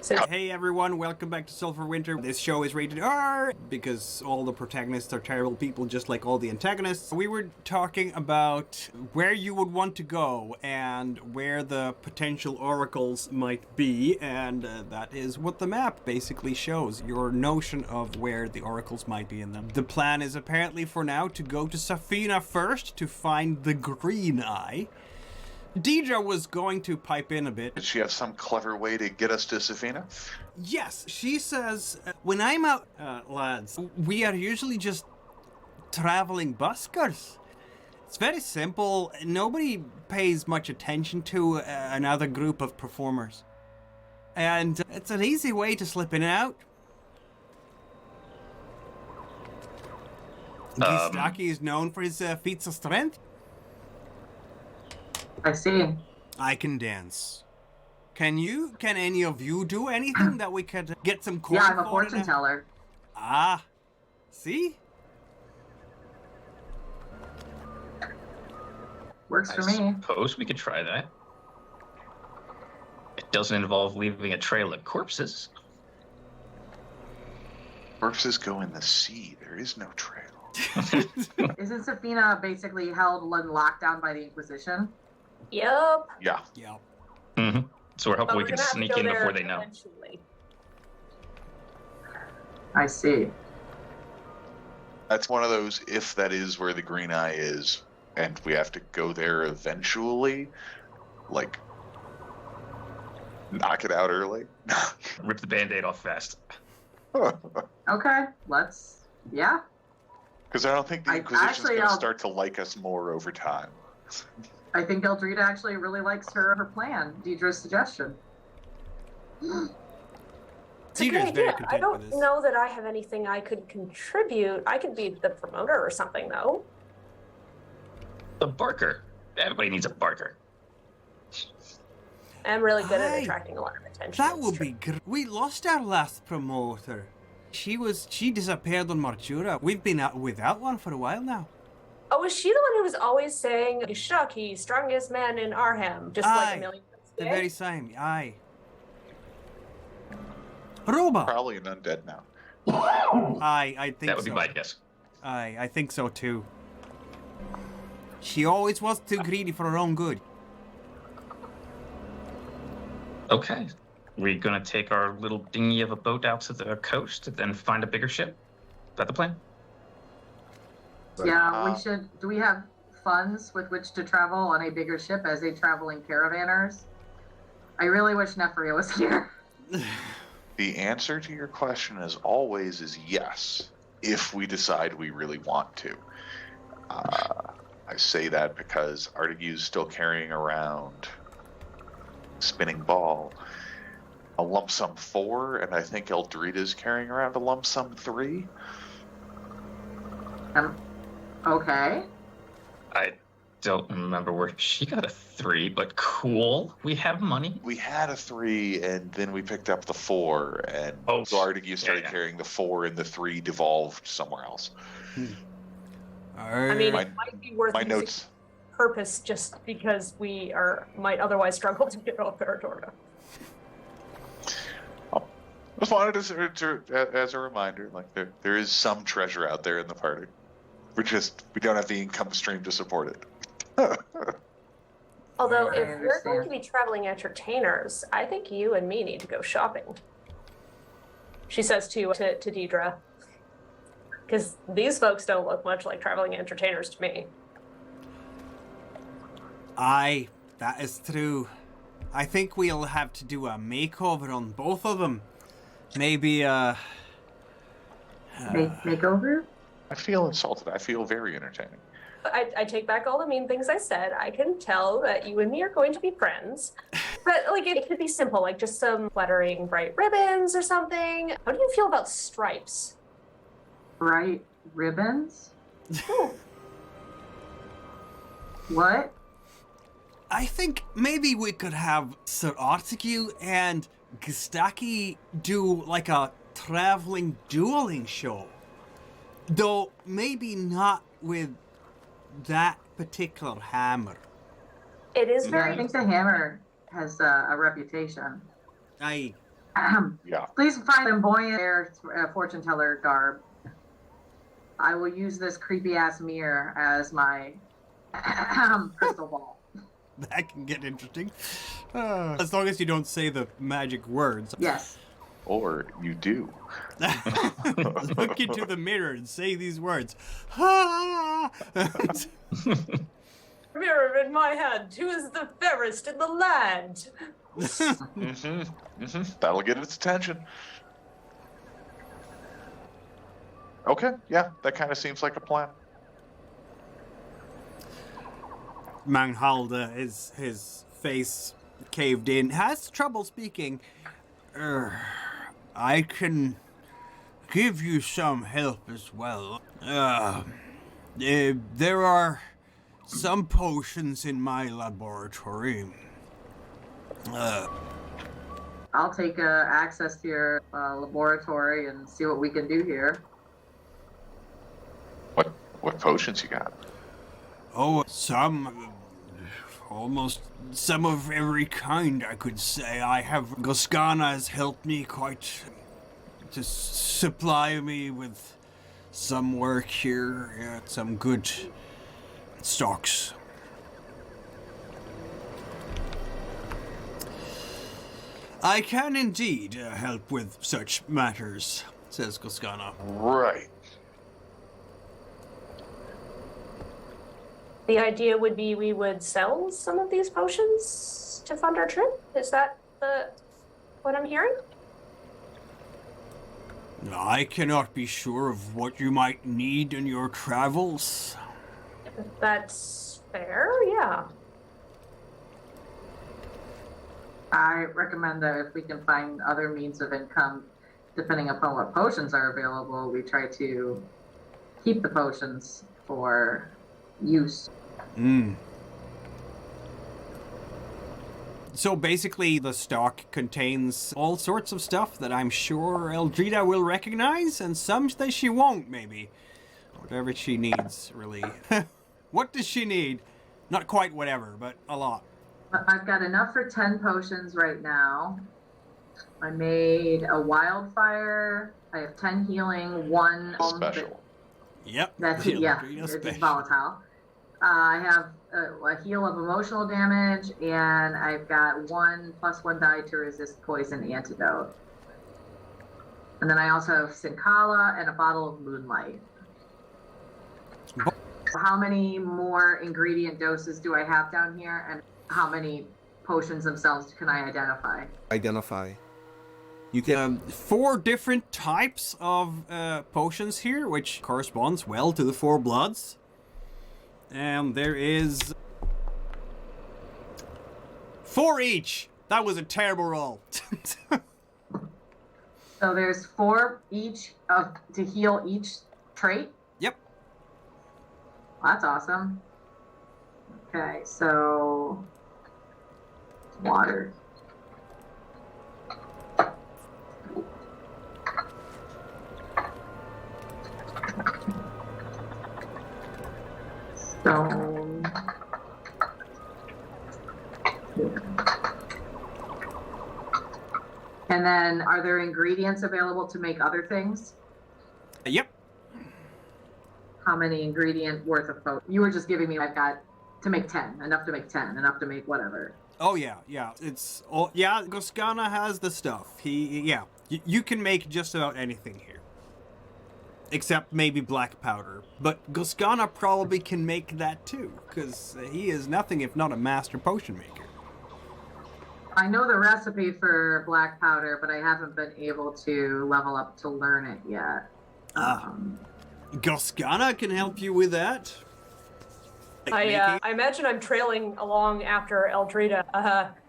So, Hey everyone, welcome back to Sulphur Winter. This show is rated R because all the protagonists are terrible people just like all the antagonists. We were talking about where you would want to go and where the potential oracles might be, and that is what the map basically shows, your notion of where the oracles might be in them. The plan is apparently for now to go to Sifanu first to find the Green Eye. Deidre was going to pipe in a bit. Did she have some clever way to get us to Sifanu? Yes, she says, when I'm out, lads, we are usually just traveling buskers. It's very simple. Nobody pays much attention to another group of performers. And it's an easy way to slip in and out. Gistaki is known for his feats of strength. I see. I can dance. Can any of you do anything that we could get some coin for? Yeah, I'm a fortune teller. Ah, see? Works for me. I suppose we could try that. It doesn't involve leaving a trail of corpses. Corpses go in the sea. There is no trail. Isn't Sifanu basically held and locked down by the Inquisition? Yep. Yeah. Yeah. Mm-hmm. So we're hoping But we we're can gonna have to sneak go in there before they know. eventually. I see. That's one of those, if that is where the Green Eye is, and we have to go there eventually, like, knock it out early. Rip the Band-Aid off fast. Okay, yeah. Because I don't think the I- Inquisition's actually, going to I'll- start to like us more over time. I think Eldrida actually really likes her plan, Deidre's suggestion. It's a good Deidre's very idea. I content don't with this. know that I have anything I could contribute. I could be the promoter or something, though. A barker. Everybody needs a barker. I'm really good Aye. at attracting a lot of attention. That it's would true. be great. We lost our last promoter. She disappeared on Marjura. We've been out without one for a while now. Oh, was she the one who was always saying, Shaki, strongest man in Arham, just like Aye. a million times a The day? very same, aye. Roba! Probably an undead now. Aye, I think That would be so. my guess. Aye, I think so too. She always was too greedy for her own good. Okay. We're gonna take our little dinghy of a boat out to the coast and then find a bigger ship. Is that the plan? Yeah, we should. Do we have funds with which to travel on a bigger ship as a traveling caravanners? I really wish Nephria was here. The answer to your question, as always, is yes, if we decide we really want to. I say that because Artegu's still carrying around spinning ball, a lump sum 4, and I think Eldrida's carrying around a lump sum 3. Okay. I don't remember where she got a 3, but cool. We have money. We had a 3, and then we picked up the 4, and Oh, so Artegu started yeah. carrying the 4, and the 3 devolved somewhere else. I mean, My- it might be worth My using notes. purpose just because we might otherwise struggle to get off Paratorga. Just wanted to as a reminder, like there is some treasure out there in the party. We don't have the income stream to support it. Although, I if we're going understand. to be traveling entertainers, I think you and me need to go shopping. She says to Deidre. Because these folks don't look much like traveling entertainers to me. Aye, that is true. I think we'll have to do a makeover on both of them. Maybe, Makeover? I feel insulted. I feel very entertaining. I take back all the mean things I said. I can tell that you and me are going to be friends. But, like, it could be simple, like just some fluttering bright ribbons or something. How do you feel about stripes? Bright ribbons? Ooh, What? I think maybe we could have Sir Artegue and Gistaki do like a traveling dueling show. Though maybe not with that particular hammer. it is Yeah, very I think the hammer has a reputation. Aye. Yeah. Please find flamboyant fortune teller garb. I will use this creepy ass mirror as my crystal ball. That can get interesting. As long as you don't say the magic words. Yes. Or you do. Look into the mirror and say these words. Ha! Mirror in my hand, who is the fairest in the land? That'll get its attention. Okay, yeah, that kind of seems like a plan. Manghalda, his face caved in, has trouble speaking. I can give you some help as well. There are some potions in my laboratory. I'll take access to your laboratory and see what we can do here. What potions you got? Oh, almost some of every kind, I could say. Georgiana has helped me quite to supply me with some work here. Yeah, some good stocks. I can indeed help with such matters, says Georgiana. Right. The idea would be we would sell some of these potions to fund our trip? Is that what I'm hearing? I cannot be sure of what you might need in your travels. That's fair, yeah. I recommend that if we can find other means of income, depending upon what potions are available, we try to keep the potions for use. So basically the stock contains all sorts of stuff that I'm sure Eldrida will recognize, and some that she won't, maybe. Whatever she needs, really. What does she need? Not quite whatever, but a lot. I've got enough for 10 potions right now. I made a wildfire. I have 10 healing, 1 Special. Yep. That's Eldrida it's special. volatile. I have a heal of emotional damage, and I've got 1+1 die to resist poison antidote. And then I also have Sinkala and a bottle of Moonlight. How many more ingredient doses do I have down here, and how many potions themselves can I identify? You can 4 different types of potions here, which corresponds well to the 4 bloods. And there is 4 each. That was a terrible roll. So there's 4 each to heal each trait? Yep. That's awesome. Okay, so water. Stone. And then, are there ingredients available to make other things? Yep. How many ingredient worth of potion? You were just giving me, I've got to make 10, enough to make 10, enough to make whatever. Oh yeah. It's all, yeah. Georgiana has the stuff. You can make just about anything here, except maybe black powder. But Georgiana probably can make that too, because he is nothing if not a master potion maker. I know the recipe for black powder, but I haven't been able to level up to learn it yet. Georgiana can help you with that. I imagine I'm trailing along after Eldrida.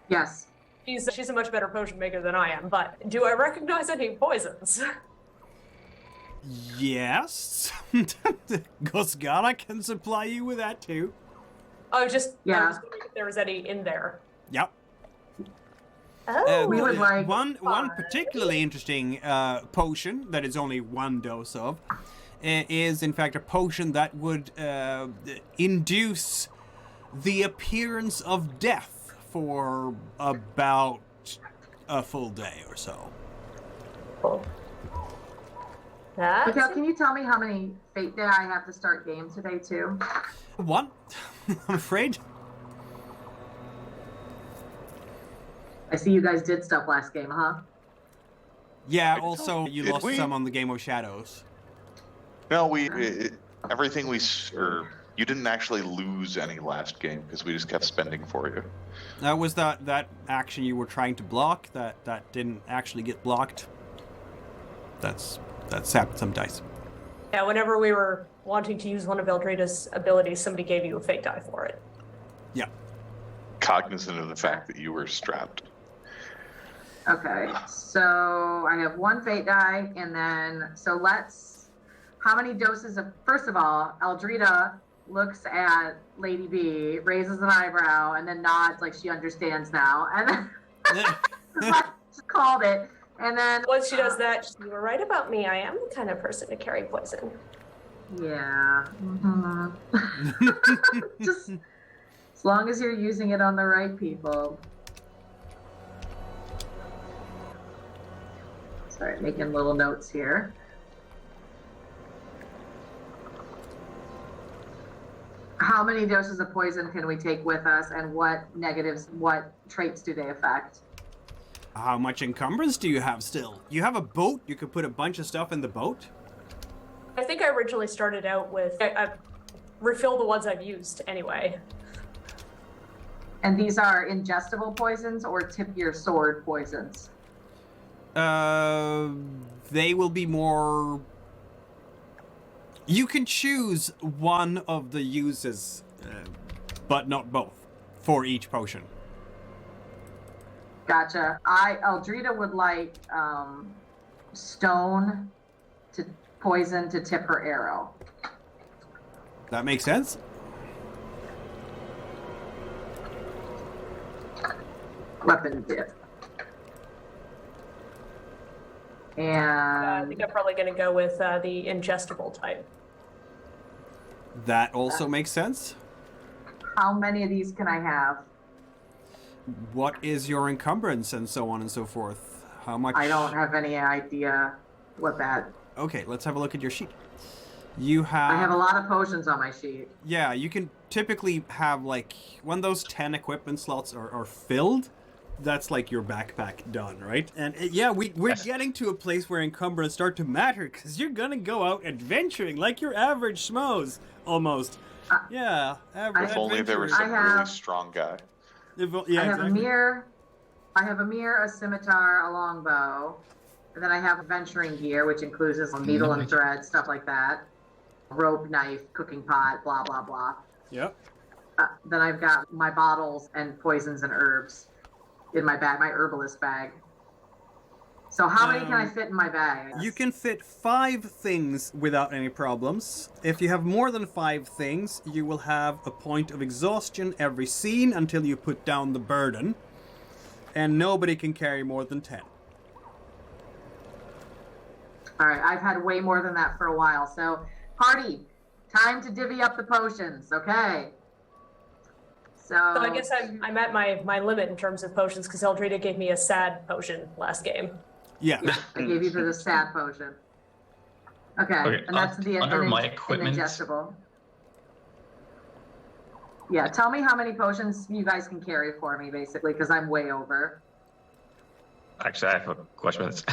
Yes. She's a much better potion maker than I am, but do I recognize any poisons? Yes. Georgiana can supply you with that too. I was just Yeah. wondering if there was any in there. Yep. Oh, We would like one particularly interesting potion that is only 1 dose of is in fact a potion that would induce the appearance of death for about a full day or so. Cool. That's Mikhail, can you tell me how many fate day I have to start game today too? One, I'm afraid. I see you guys did stuff last game, huh? Yeah, also you Did lost we? some on the Game of Shadows. No, everything you didn't actually lose any last game because we just kept spending for you. That was that action you were trying to block that didn't actually get blocked. That sapped some dice. Yeah, whenever we were wanting to use one of Eldrida's abilities, somebody gave you a fate die for it. Yeah. Cognizant of the fact that you were strapped. Okay, so I have one fate die, and then, how many doses of, first of all, Eldrida looks at Lady B, raises an eyebrow, and then nods like she understands now, and then, just called it, and then. Once she does that, you were right about me. I am the kind of person to carry poison. Yeah. Just, as long as you're using it on the right people. Sorry, making little notes here. How many doses of poison can we take with us, and what traits do they affect? How much encumbrance do you have still? You have a boat? You could put a bunch of stuff in the boat? I think I originally started out with, I refill the ones I've used anyway. And these are ingestible poisons or tip your sword poisons? They will be more... You can choose one of the uses, but not both, for each potion. Gotcha. Eldrida would like stone to poison to tip her arrow. That makes sense? Weapon dip. I And think I'm probably going to go with the ingestible type. That also makes sense. how many of these can I have? What is your encumbrance and so on and so forth? How much? I don't have any idea what that. Okay, let's have a look at your sheet. You have... I have a lot of potions on my sheet. Yeah, you can typically have like, when those 10 equipment slots are filled, that's like your backpack done, right? And yeah, we're getting to a place where encumbrance start to matter, because you're gonna go out adventuring like your average schmoes, almost. Yeah, average. If only there was I some have- really strong guy. Yeah, I have exactly. a mirror. I have a mirror, a scimitar, a longbow, and then I have adventuring gear, which includes a needle and thread, stuff like that. Rope, knife, cooking pot, blah blah blah. Yep. Then I've got my bottles and poisons and herbs in my bag, my herbalist bag. So how many can I fit in my bag? I guess? You can fit 5 things without any problems. If you have more than 5 things, you will have a point of exhaustion every scene until you put down the burden. And nobody can carry more than 10. All right, I've had way more than that for a while. So, party, time to divvy up the potions, okay? So I guess I'm at my limit in terms of potions, because Eldrida gave me a sad potion last game. Yeah. I gave you the sad potion. Okay, and that's the under my an equipment- ingestible. Yeah, tell me how many potions you guys can carry for me, basically, because I'm way over. Actually, I have a question about this.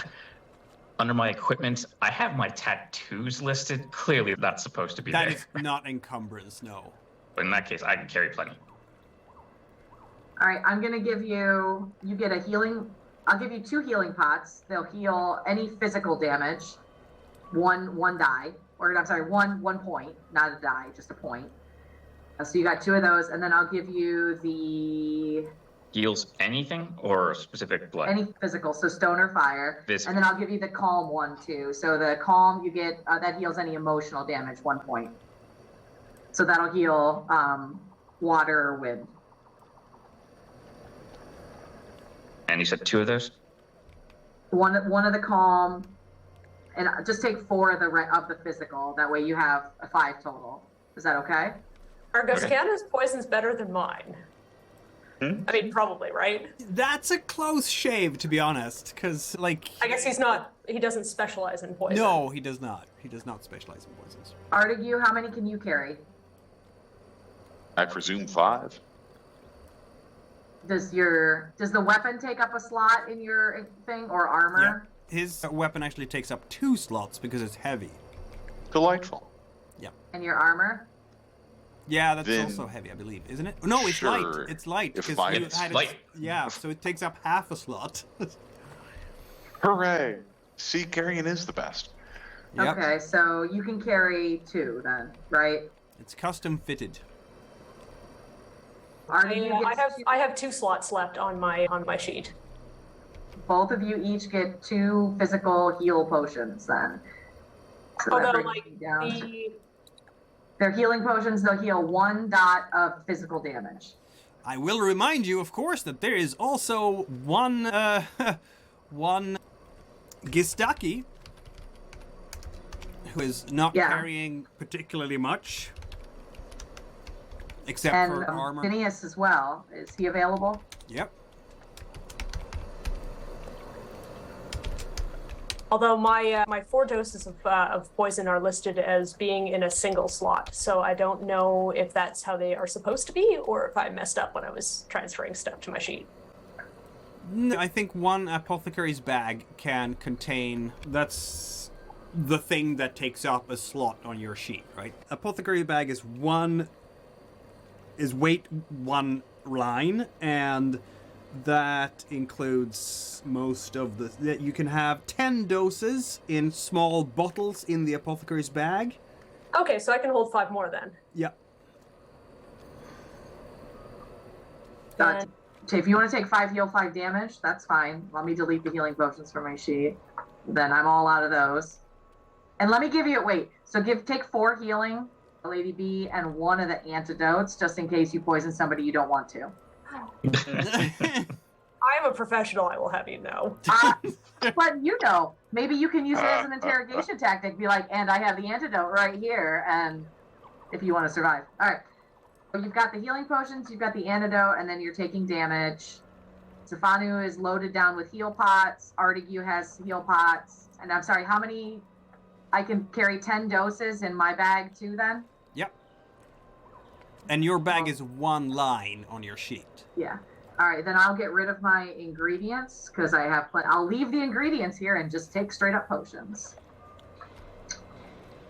Under my equipment, I have my tattoos listed. Clearly, that's supposed to be That there. is not encumbrance, no. But in that case, I can carry plenty. All right, I'm gonna give you get a healing. I'll give you 2 healing pots. They'll heal any physical damage. One die, or I'm sorry, one point, not a die, just a point. So you got 2 of those, and then I'll give you the Heals anything or specific blood? any physical, so stone or fire. Physical. And then I'll give you the calm one too. So the calm you get that heals any emotional damage, 1 point. So that'll heal water or wind. And you said 2 of those? One of the calm, and just take 4 of the physical. That way you have a 5 total. Is that okay? Are Goscana's poisons better than mine? I mean, probably, right? That's a close shave, to be honest, because, like... I guess he doesn't specialize in poison. No, he does not. He does not specialize in poisons. Artegue, how many can you carry? I presume 5. Does the weapon take up a slot in your thing, or armor? Yeah. His weapon actually takes up 2 slots because it's heavy. Delightful. Yeah. And your armor? Yeah, that's Then- also heavy, I believe, isn't it? No, it's Sure. light. It's light. If because I- you It's had it- light. Yeah, so it takes up half a slot. Hooray! See, carrying is the best. Yep. Okay, so you can carry 2 then, right? It's custom fitted. Artegue I have 2 slots left on my sheet. both of you each get 2 physical heal potions then. So that Although, brings like, you down to- the They're healing potions, they'll heal 1 dot of physical damage. I will remind you, of course, that there is also one Gistaki who is not Yeah. carrying particularly much, except And for armor. Phineas as well. Is he available? Yep. Although my 4 doses of poison are listed as being in a single slot, so I don't know if that's how they are supposed to be, or if I messed up when I was transferring stuff to my sheet. No, I think one apothecary's bag can contain. That's the thing that takes up a slot on your sheet, right? Apothecary bag is weight 1 line, and that includes most of that you can have 10 doses in small bottles in the apothecary's bag. Okay, so I can hold 5 more then. Yep. Got if you want to take 5 heal, 5 damage, that's fine. Let me delete the healing potions from my sheet. Then I'm all out of those. And let me give you take 4 healing, Lady B, and 1 of the antidotes, just in case you poison somebody you don't want to. I am a professional, I will have you know. But maybe you can use it as an interrogation tactic. Be like, and I have the antidote right here, and if you want to survive. All right. So you've got the healing potions, you've got the antidote, and then you're taking damage. Sifanu is loaded down with heal pots. Artegue has heal pots. And I'm sorry, how many? I can carry 10 doses in my bag too then? Yep. And your bag is 1 line on your sheet. Yeah. All right, then I'll get rid of my ingredients because I have I'll leave the ingredients here and just take straight up potions.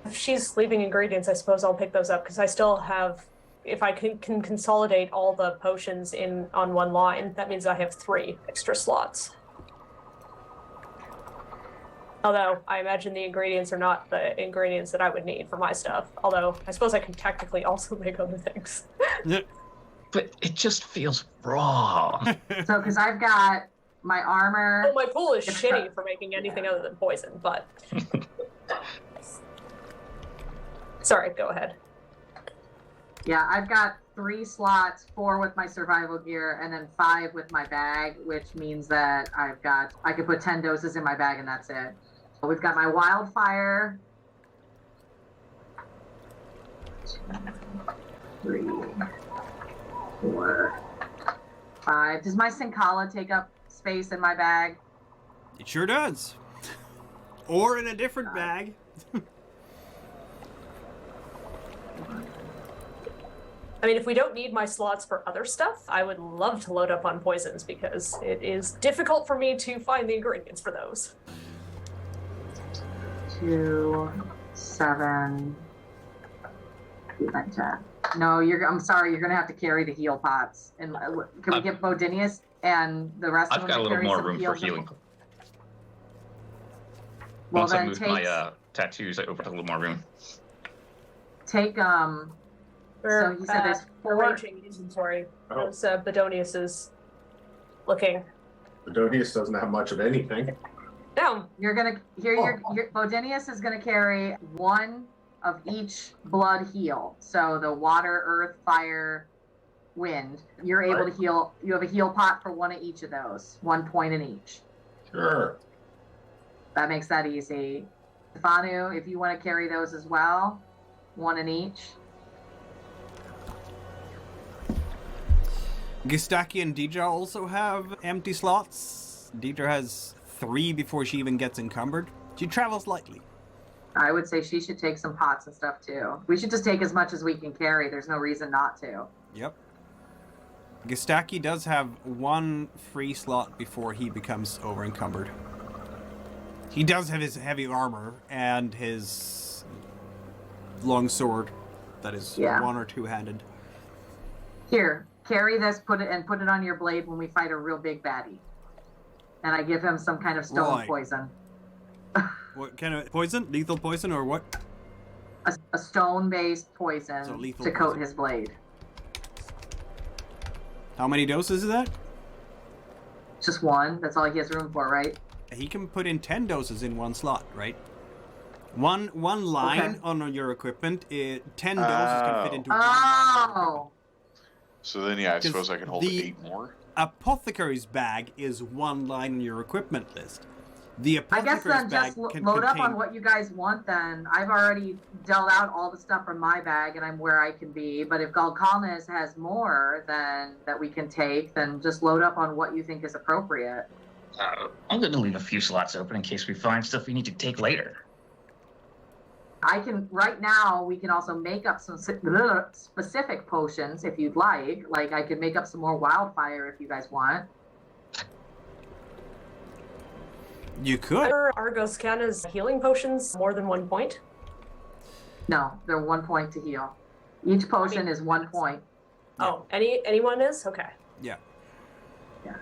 If she's leaving ingredients, I suppose I'll pick those up, because I still have, if I can consolidate all the potions on 1 line, that means I have 3 extra slots. Although, I imagine the ingredients are not the ingredients that I would need for my stuff. Although, I suppose I can technically also make other things. But it just feels wrong. So, because I've got my armor. Well, my pool is shitty for making anything other than poison, but... Sorry, go ahead. Yeah, I've got 3 slots, 4 with my survival gear, and then 5 with my bag, which means that I could put 10 doses in my bag and that's it. We've got my wildfire. 3, 4, 5. Does my Sinkala take up space in my bag? It sure does. Or in a different bag. I mean, if we don't need my slots for other stuff, I would love to load up on poisons, because it is difficult for me to find the ingredients for those. 2, 7, 8, 9, 10. No, I'm sorry, you're gonna have to carry the heal pots. And can we get Bodonius and the rest of I've them got a to little carry more some room for healing. Well, Once I then move my tattoos, I open a little more room. take So you said there's 4. Arranging inventory. Oh. As Bodonius is looking. Bodonius doesn't have much of anything. No, You're gonna Bodonius is gonna carry 1 of each blood heal. So the water, earth, fire, wind. You're able to heal. You have a heal pot for 1 of each of those. 1 point in each. Sure. That makes that easy. Sifanu, if you want to carry those as well, 1 in each. Gistaki and Deidre also have empty slots. Deidre has 3 before she even gets encumbered. She travels lightly. I would say she should take some pots and stuff too. We should just take as much as we can carry. There's no reason not to. Yep. Gistaki does have 1 free slot before he becomes over-encumbered. He does have his heavy armor and his long sword that is 1 or 2-handed. Here, carry this, put it on your blade when we fight a real big baddie. And I give him some kind of stone poison. What kind of poison? Lethal poison or what? A stone-based poison to coat his blade. How many doses is that? Just 1. That's all he has room for, right? He can put in 10 doses in 1 slot, right? One line on your equipment, 10 doses can fit into 1 line. So then, I suppose I can hold 8 more? Apothecary's bag is 1 line on your equipment list. The I guess apothecary's then bag just can load up contain... on what you guys want then. I've already dealt out all the stuff from my bag and I'm where I can be. But if Galkalnis has more than that we can take, then just load up on what you think is appropriate. I'm going to leave a few slots open in case we find stuff we need to take later. I can, right now, we can also make up some specific potions if you'd like. Like, I could make up some more wildfire if you guys want. You could. Are Argoscana's healing potions more than 1 point? No, they're 1 point to heal. Each potion is 1 point. Oh, anyone is? Okay. Yeah. Yeah.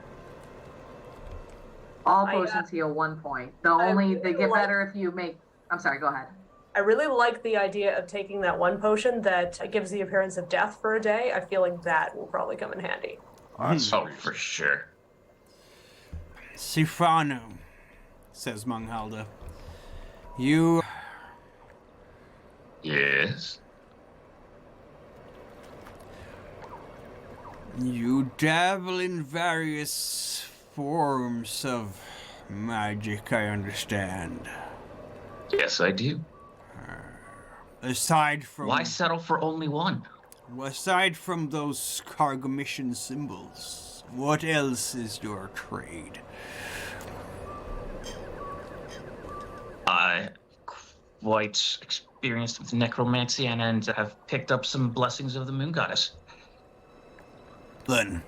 All potions heal 1 point. They get better if you make... I'm sorry, go ahead. I really like the idea of taking that 1 potion that gives the appearance of death for a day. I feel like that will probably come in handy. For sure. Sifanu, says Munghalda. You... Yes? You dabble in various forms of magic, I understand. Yes, I do. Aside from... Why settle for only 1? Aside from those Cargamishan symbols, what else is your trade? I'm quite experienced with necromancy and have picked up some blessings of the moon goddess. Then,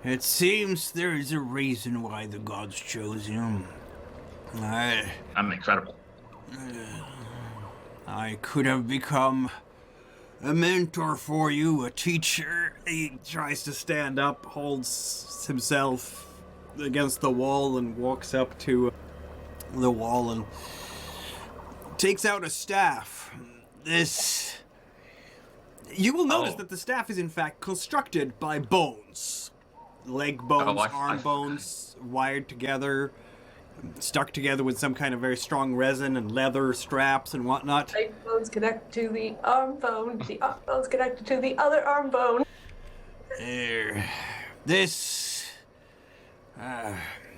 it seems there is a reason why the gods chose you. I'm incredible. I could have become a mentor for you, a teacher. He tries to stand up, holds himself against the wall and walks up to the wall and takes out a staff. You will notice that the staff is in fact constructed by bones. Leg bones, arm bones, wired together, stuck together with some kind of very strong resin and leather straps and whatnot. Leg bones connect to the arm bone, the arm bones connected to the other arm bone.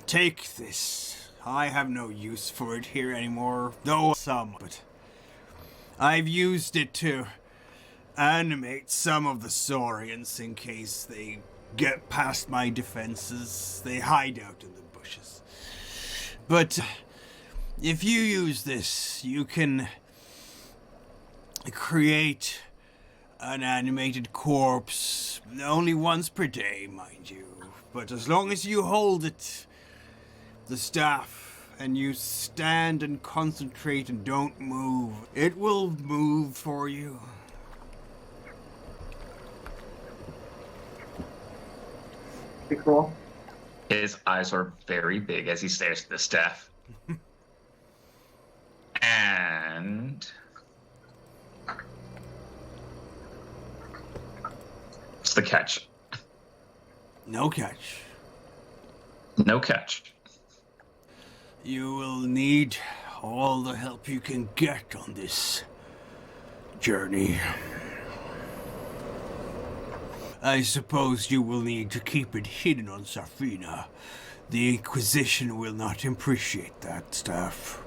Take this. I have no use for it here anymore, though some, but I've used it to animate some of the Saurians in case they get past my defenses. They hide out in the bushes. But if you use this, you can create an animated corpse, only once per day, mind you. But as long as you hold it, the staff, and you stand and concentrate and don't move, it will move for you. Pretty cool. His eyes are very big as he stares at the staff. And... what's the catch? No catch. No catch. You will need all the help you can get on this journey. I suppose you will need to keep it hidden on Safina. The Inquisition will not appreciate that staff.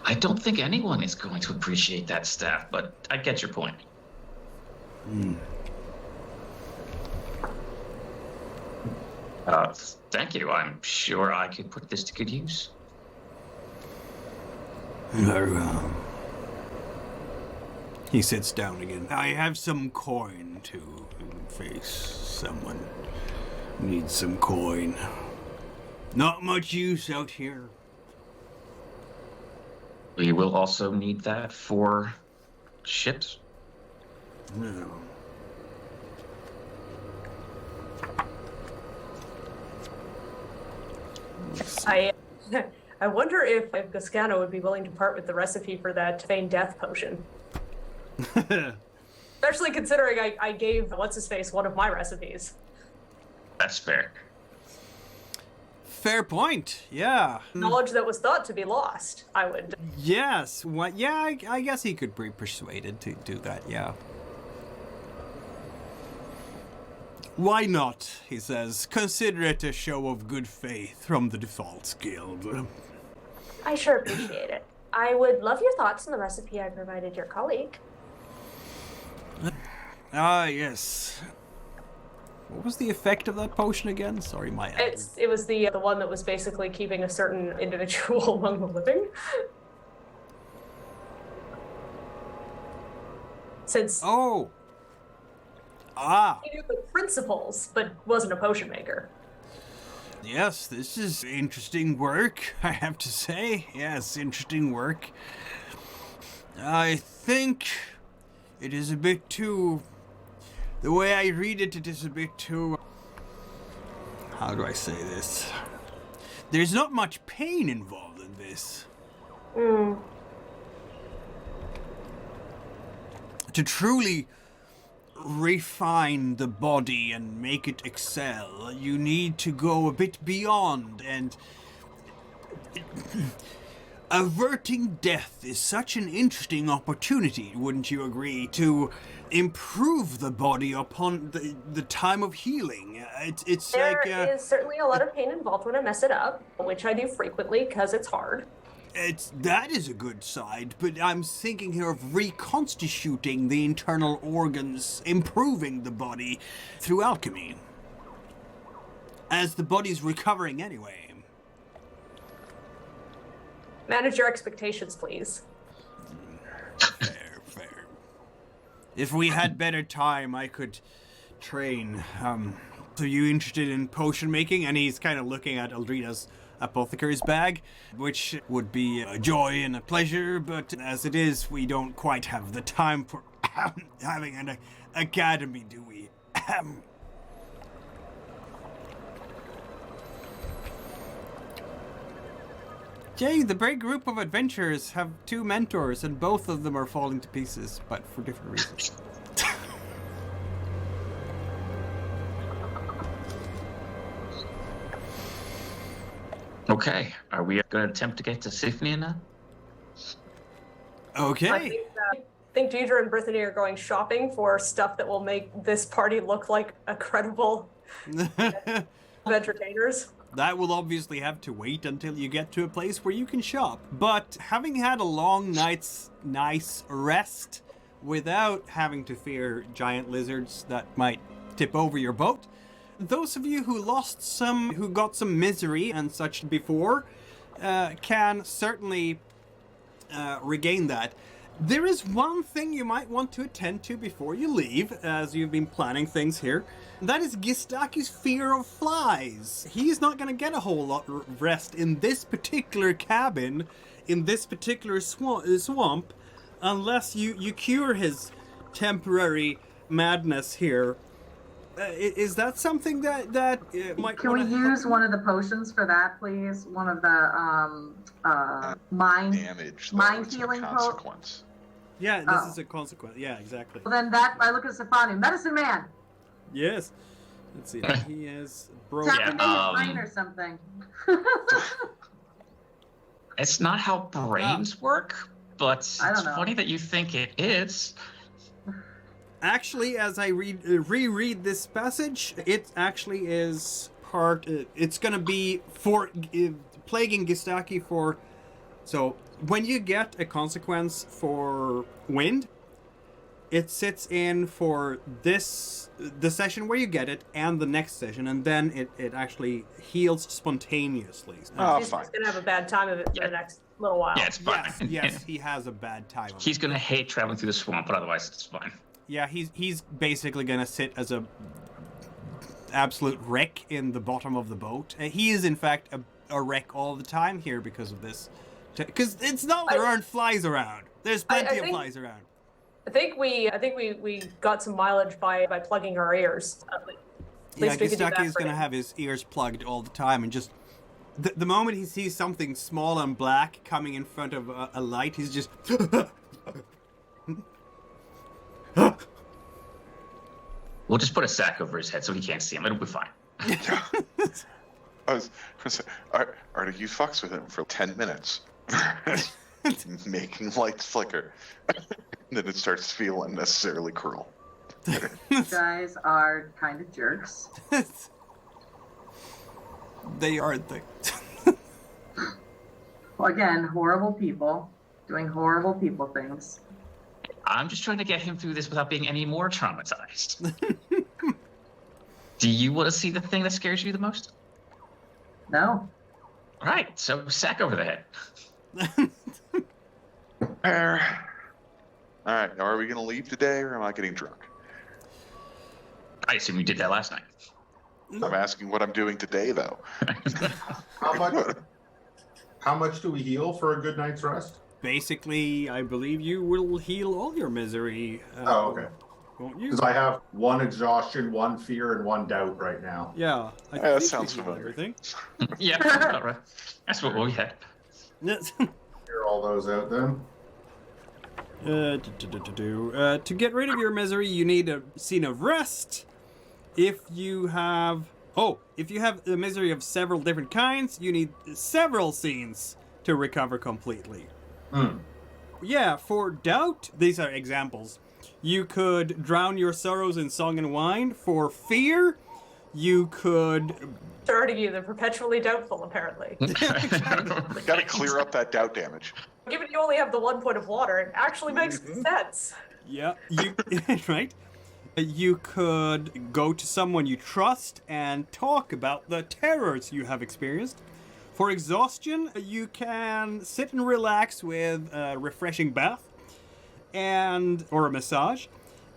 I don't think anyone is going to appreciate that staff, but I get your point. Thank you. I'm sure I could put this to good use. Very well. He sits down again. I have some coin to face. Someone needs some coin. Not much use out here. We will also need that for ships. No. I wonder if Georgiana would be willing to part with the recipe for that feign death potion. Especially considering I gave what's-his-face one of my recipes. That's fair. Fair point, yeah. Knowledge that was thought to be lost, I would. Yes, what? Yeah, I guess he could be persuaded to do that, yeah. Why not, he says. Consider it a show of good faith from the Defaults Guild. I sure appreciate it. I would love your thoughts on the recipe I provided your colleague. Ah, yes. What was the effect of that potion again? Sorry, my It was the one that was basically keeping a certain individual among the living. Since Oh! Ah! he knew the principles, but wasn't a potion maker. Yes, this is interesting work, I have to say. Yes, interesting work. I think it is a bit too... The way I read it, it is a bit too... How do I say this? There's not much pain involved in this. To truly refine the body and make it excel, you need to go a bit beyond, and averting death is such an interesting opportunity, wouldn't you agree, to improve the body upon the time of healing. It's There like is certainly a lot of pain involved when I mess it up, which I do frequently because it's hard. that is a good side, but I'm thinking here of reconstituting the internal organs, improving the body through alchemy, as the body's recovering anyway. Manage your expectations, please. Fair. If we had better time, I could train. So you interested in potion making? And he's kind of looking at Eldrida's apothecary's bag, which would be a joy and a pleasure, but as it is, we don't quite have the time for having an academy, do we? Jay, the brave group of adventurers have 2 mentors, and both of them are falling to pieces, but for different reasons. Okay, are we going to attempt to get to Sifanu now? Okay. I think Deidre and Brythanni are going shopping for stuff that will make this party look like a credible of entertainers. That will obviously have to wait until you get to a place where you can shop. But having had a long night's nice rest without having to fear giant lizards that might tip over your boat, those of you who got some misery and such before, can certainly regain that. There is one thing you might want to attend to before you leave, as you've been planning things here. That is Gistaki's fear of flies. He's not going to get a whole lot of rest in this particular cabin, in this particular swamp, unless you cure his temporary madness here. Is that something that might? Can we use one of the potions for that, please? One of the mind Damage. mind It's a healing consequence. Yeah, this is a consequence. Yeah, exactly. Well, then that I look at Sifanu, medicine man. Yes. Let's see. He is broke. Tap Yeah, into his brain or something. It's not how brains work, but I don't it's know. funny that you think it is. Actually, as I reread this passage, it actually is part. It's going to be for plaguing Gistaki for. So when you get a consequence for wind, It sits in for the session where you get it, and the next session, and then it actually heals spontaneously. Oh, He's fine. just gonna have a bad time of it for the next little while. Yeah, it's fine. Yes, he has a bad time of it. He's gonna hate traveling through the swamp, but otherwise it's fine. Yeah, he's basically gonna sit as a absolute wreck in the bottom of the boat. He is in fact a wreck all the time here because of this. Because it's not there aren't flies around. There's plenty of flies around. I think we got some mileage by plugging our ears. At least Yeah, we could do that Gustaki is for gonna him. have his ears plugged all the time, and just the moment he sees something small and black coming in front of a light, he's just. We'll just put a sack over his head so he can't see him. It'll be fine. I was Artie, you fucks with him for 10 minutes. Making lights flicker. Then it starts to feel unnecessarily cruel. You guys are kind of jerks. They are the. Well, again, horrible people doing horrible people things. I'm just trying to get him through this without being any more traumatized. Do you want to see the thing that scares you the most? No. All right, so sack over the head. Fair. All right, now are we going to leave today, or am I getting drunk? I assume you did that last night. I'm asking what I'm doing today, though. How much do we heal for a good night's rest? Basically, I believe you will heal all your misery. Oh, okay. Won't you? Because I have 1 exhaustion, 1 fear, and 1 doubt right now. Yeah. that think sounds you heal familiar. everything. Yeah, all right. That's what we had. Yes. Clear all those out then. To get rid of your misery, you need a scene of rest. If you have the misery of several different kinds, you need several scenes to recover completely. Yeah, for doubt, these are examples. You could drown your sorrows in song and wine. For fear, you could... Artegue, they're perpetually doubtful, apparently. Got to clear up that doubt damage. Given you only have the 1 point of water, it actually makes sense. Yeah, right? You could go to someone you trust and talk about the terrors you have experienced. For exhaustion, you can sit and relax with a refreshing bath or a massage.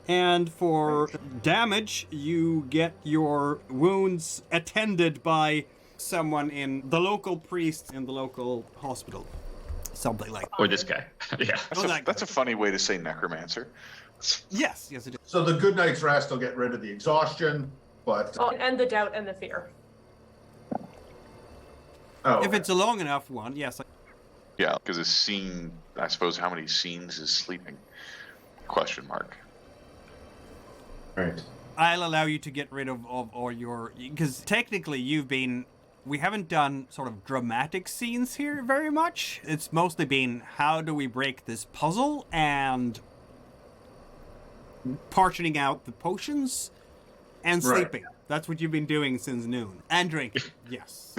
And for damage, you get your wounds attended by someone in the local priest in the local hospital. Something like that. Or this guy. Yeah. That's a funny way to say necromancer. Yes, it is. So the good night's rest will get rid of the exhaustion, but... Oh, and the doubt and the fear. Oh, If it's a long enough one, yes. Yeah, because a scene, I suppose, how many scenes is sleeping? Question mark. Right. I'll allow you to get rid of all your... Because technically we haven't done sort of dramatic scenes here very much. It's mostly been, how do we break this puzzle, and portioning out the potions and Right. sleeping. That's what you've been doing since noon. And drinking, yes.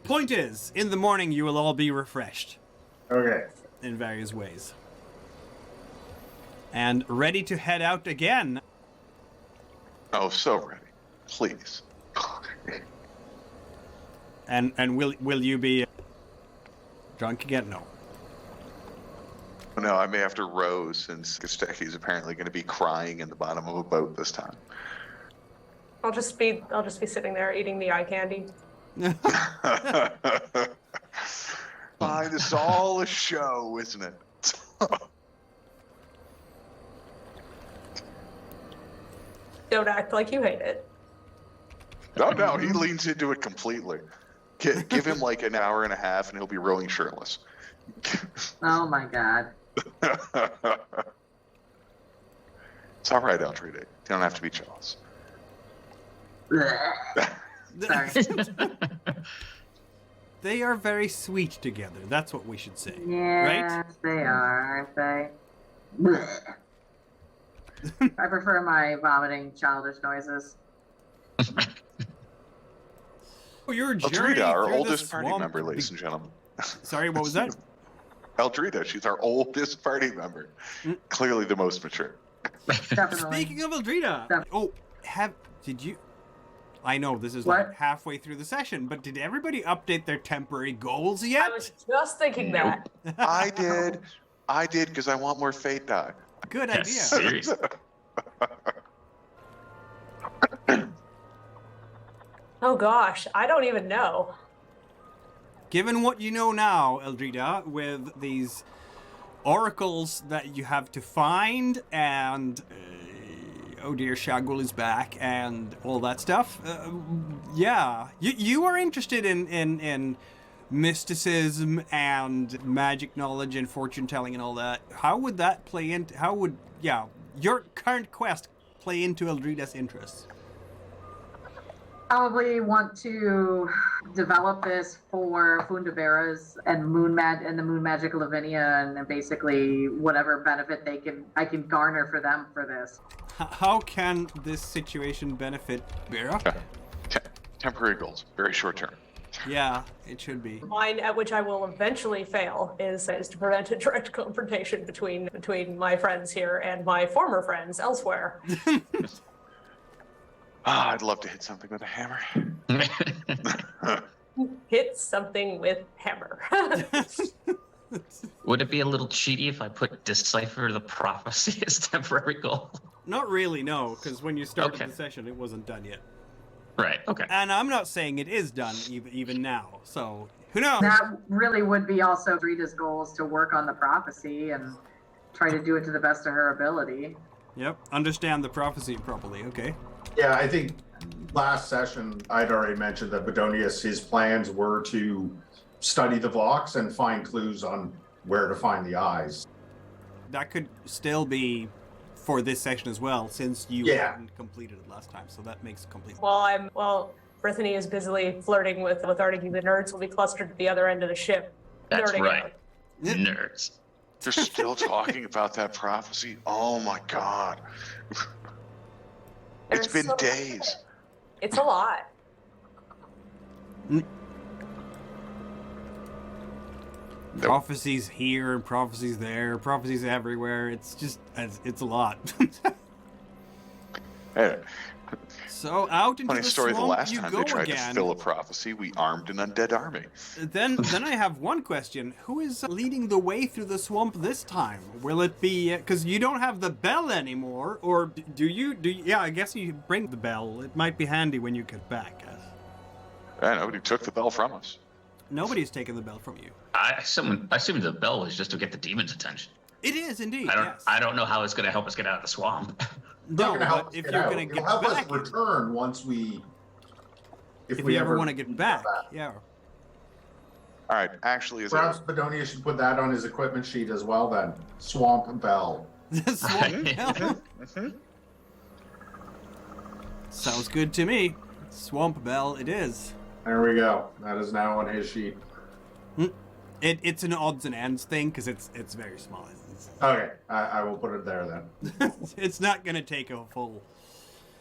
Point is, in the morning you will all be refreshed Okay. in various ways. And ready to head out again. Oh, so ready. Please. And will you be drunk again? No. No, I may have to row since Gostecki's apparently going to be crying in the bottom of a boat this time. I'll just be sitting there eating the eye candy. Fine, it's all a show, isn't it? Don't act like you hate it. No, he leans into it completely. Give him like an hour and a half and he'll be rowing shirtless. Oh my god. It's all right, Eldrida. You don't have to be jealous. Blech. Sorry. They are very sweet together. That's what we should say. Yes, Right? they are, aren't they? Blech. I prefer my vomiting childish noises. Oh, you're a journey Eldrida, our through the oldest party swamp. member, ladies and gentlemen. Sorry, what was that? Eldrida, she's our oldest party member. Clearly the most mature. Definitely. Speaking of Eldrida, did you? I know this is What? like halfway through the session, but did everybody update their temporary goals yet? I was just thinking that. I did because I want more fate die. Good Yeah, idea. seriously. Oh gosh, I don't even know. Given what you know now, Eldrida, with these oracles that you have to find, and oh dear, Shagwell is back, and all that stuff. Yeah, you are interested in mysticism and magic knowledge and fortune telling and all that. How would that play into? How would your current quest play into Eldrida's interests? Probably want to develop this for Fundibéras and the moon magic Lavinia, and basically whatever benefit I can garner for them for this. How can this situation benefit Bera? Temporary goals, very short term. Yeah, it should be. Mine, at which I will eventually fail, is to prevent a direct confrontation between my friends here and my former friends elsewhere. I'd love to hit something with a hammer. Hit something with hammer. Would it be a little cheaty if I put Decipher the Prophecy as temporary goal? Not really, no, because when you started Okay. the session, it wasn't done yet. Right, okay. And I'm not saying it is done even now, so who knows? That really would be also Rita's goals, to work on the prophecy and try to do it to the best of her ability. Yep, understand the prophecy properly, okay. Yeah, I think last session I'd already mentioned that Bodonius, his plans were to study the Vox and find clues on where to find the eyes. That could still be for this session as well, since you hadn't completed it last time, so that makes complete sense. While Brythanni is busily flirting with Artegue, the nerds will be clustered at the other end of the ship. That's nerding right. out. Nerds. They're still talking about that prophecy. Oh my god. It's There's been so days. much. It's a lot. Prophecies here and prophecies there, prophecies everywhere. It's a lot. Hey, So out into funny the story, the swamp last you time go they tried again. to fill a prophecy, we armed an undead army. Then I have one question. Who is leading the way through the swamp this time? Will it be, because you don't have the bell anymore, or do you? Yeah, I guess you bring the bell. It might be handy when you get back. Yeah, nobody took the bell from us. Nobody's taken the bell from you. I assumed the bell was just to get the demon's attention. It is indeed. I don't know how it's going to help us get out of the swamp. No, It's not gonna help but us if get you're out. going to It'll get help back, us return once we. if we ever want to get back, yeah. All right, actually, is Perhaps Bodonius should put that on his equipment sheet as well. Then swamp bell. The swamp bell. Sounds good to me. Swamp bell, it is. There we go. That is now on his sheet. It's an odds and ends thing because it's very small. Okay, I will put it there then. It's not gonna take a full.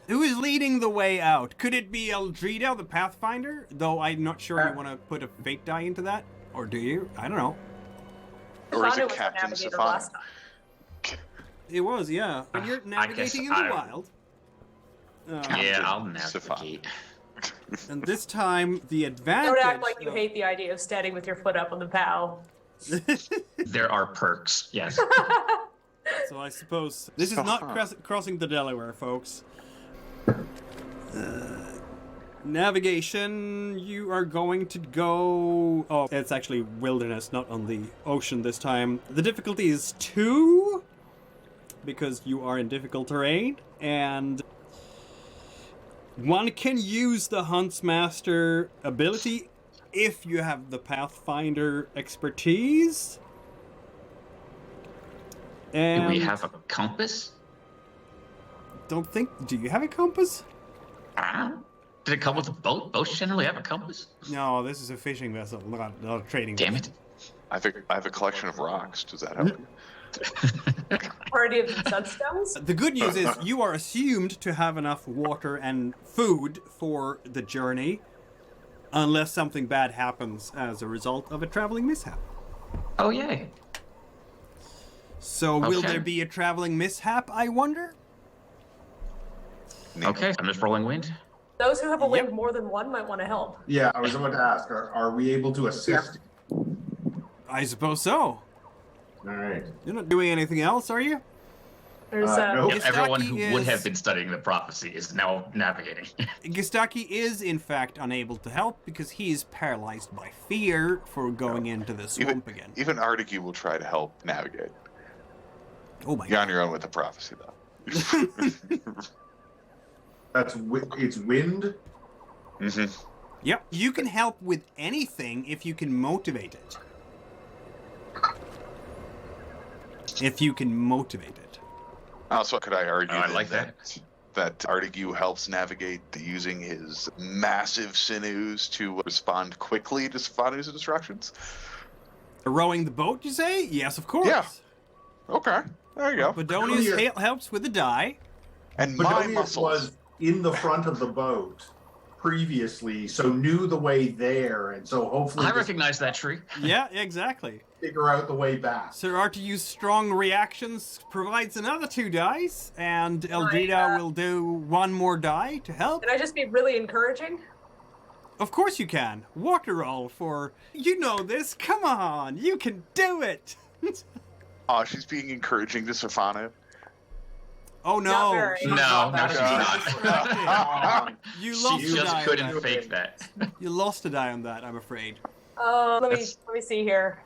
Who is leading the way out? Could it be Eldrida, the Pathfinder? Though I'm not sure you want to put a fate die into that, or do you? I don't know. Or is Sifanu it was the Captain navigator Sifanu? last time. It was, yeah. When you're navigating in the wild. Yeah, I'll Sifanu. navigate. And this time, the advantage. Don't act like you hate the idea of standing with your foot up on the bow. There are perks, yes. So I suppose this is not crossing the Delaware, folks. Navigation, you are going to go... Oh, it's actually wilderness, not on the ocean this time. The difficulty is 2, because you are in difficult terrain, and one can use the Huntsmaster ability if you have the Pathfinder expertise. And Do we have a compass? do you have a compass? Did it come with a boat? Boats generally have a compass. No, this is a fishing vessel, not a trading Damn vessel. it. I have a collection of rocks. Does that help you? Party of the Sunstones? The good news is you are assumed to have enough water and food for the journey, unless something bad happens as a result of a traveling mishap. Oh, yay. So will Okay. there be a traveling mishap, I wonder? Okay, I'm just rolling wind. Those who have a Yep. wind more than one might want to help. Yeah, I was about to ask, are we able to assist? I suppose so. All right. You're not doing anything else, are you? There's Nope. Yeah, everyone who Gistaki would is- have been studying the prophecy is now navigating. Gistaki is, in fact, unable to help because he is paralyzed by fear for going into the swamp again. Even Artegue will try to help navigate. Oh my You're god. on your own with the prophecy, though. It's wind. hmm Yep. You can help with anything if you can motivate it. If you can motivate it. Also, could I argue Oh, I like that Artegue helps navigate using his massive sinews to respond quickly to Sifanu's instructions? Rowing the boat, you say? Yes, of course. Yeah. Okay, there you go. Bodonius Bodonius- helps with the die. And my Bodonius muscles. was in the front of the boat previously, so knew the way there, and so hopefully I just recognize that tree. Yeah, exactly. figure out the way back. Sir Artegue's strong reactions provides another 2 dice, and Eldrida God. will do 1 more die to help. Can I just be really encouraging? Of course you can. Water roll for... You know this. Come on. You can do it. Oh, she's being encouraging to Sifanu. Oh no. Not very. She's No, not no, she's distracted. not. You She lost a just die on couldn't that. fake that. You lost a die on that, I'm afraid. Let me That's- see here.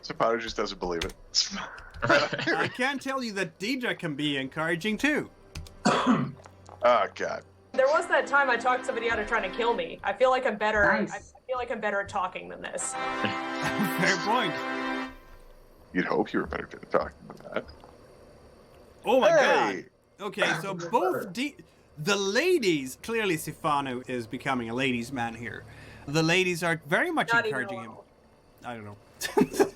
Sifanu just doesn't believe it. I can tell you that Deidre can be encouraging too. Oh, God. There was that time I talked somebody out of trying to kill me. I feel like I'm better. Nice. I feel like I'm better at talking than this. Fair point. You'd hope you were better at talking than that. Oh my Hey! god. Okay, so both the ladies, clearly Sifanu is becoming a ladies' man here. The ladies are very much Not even encouraging a him. little. I don't know.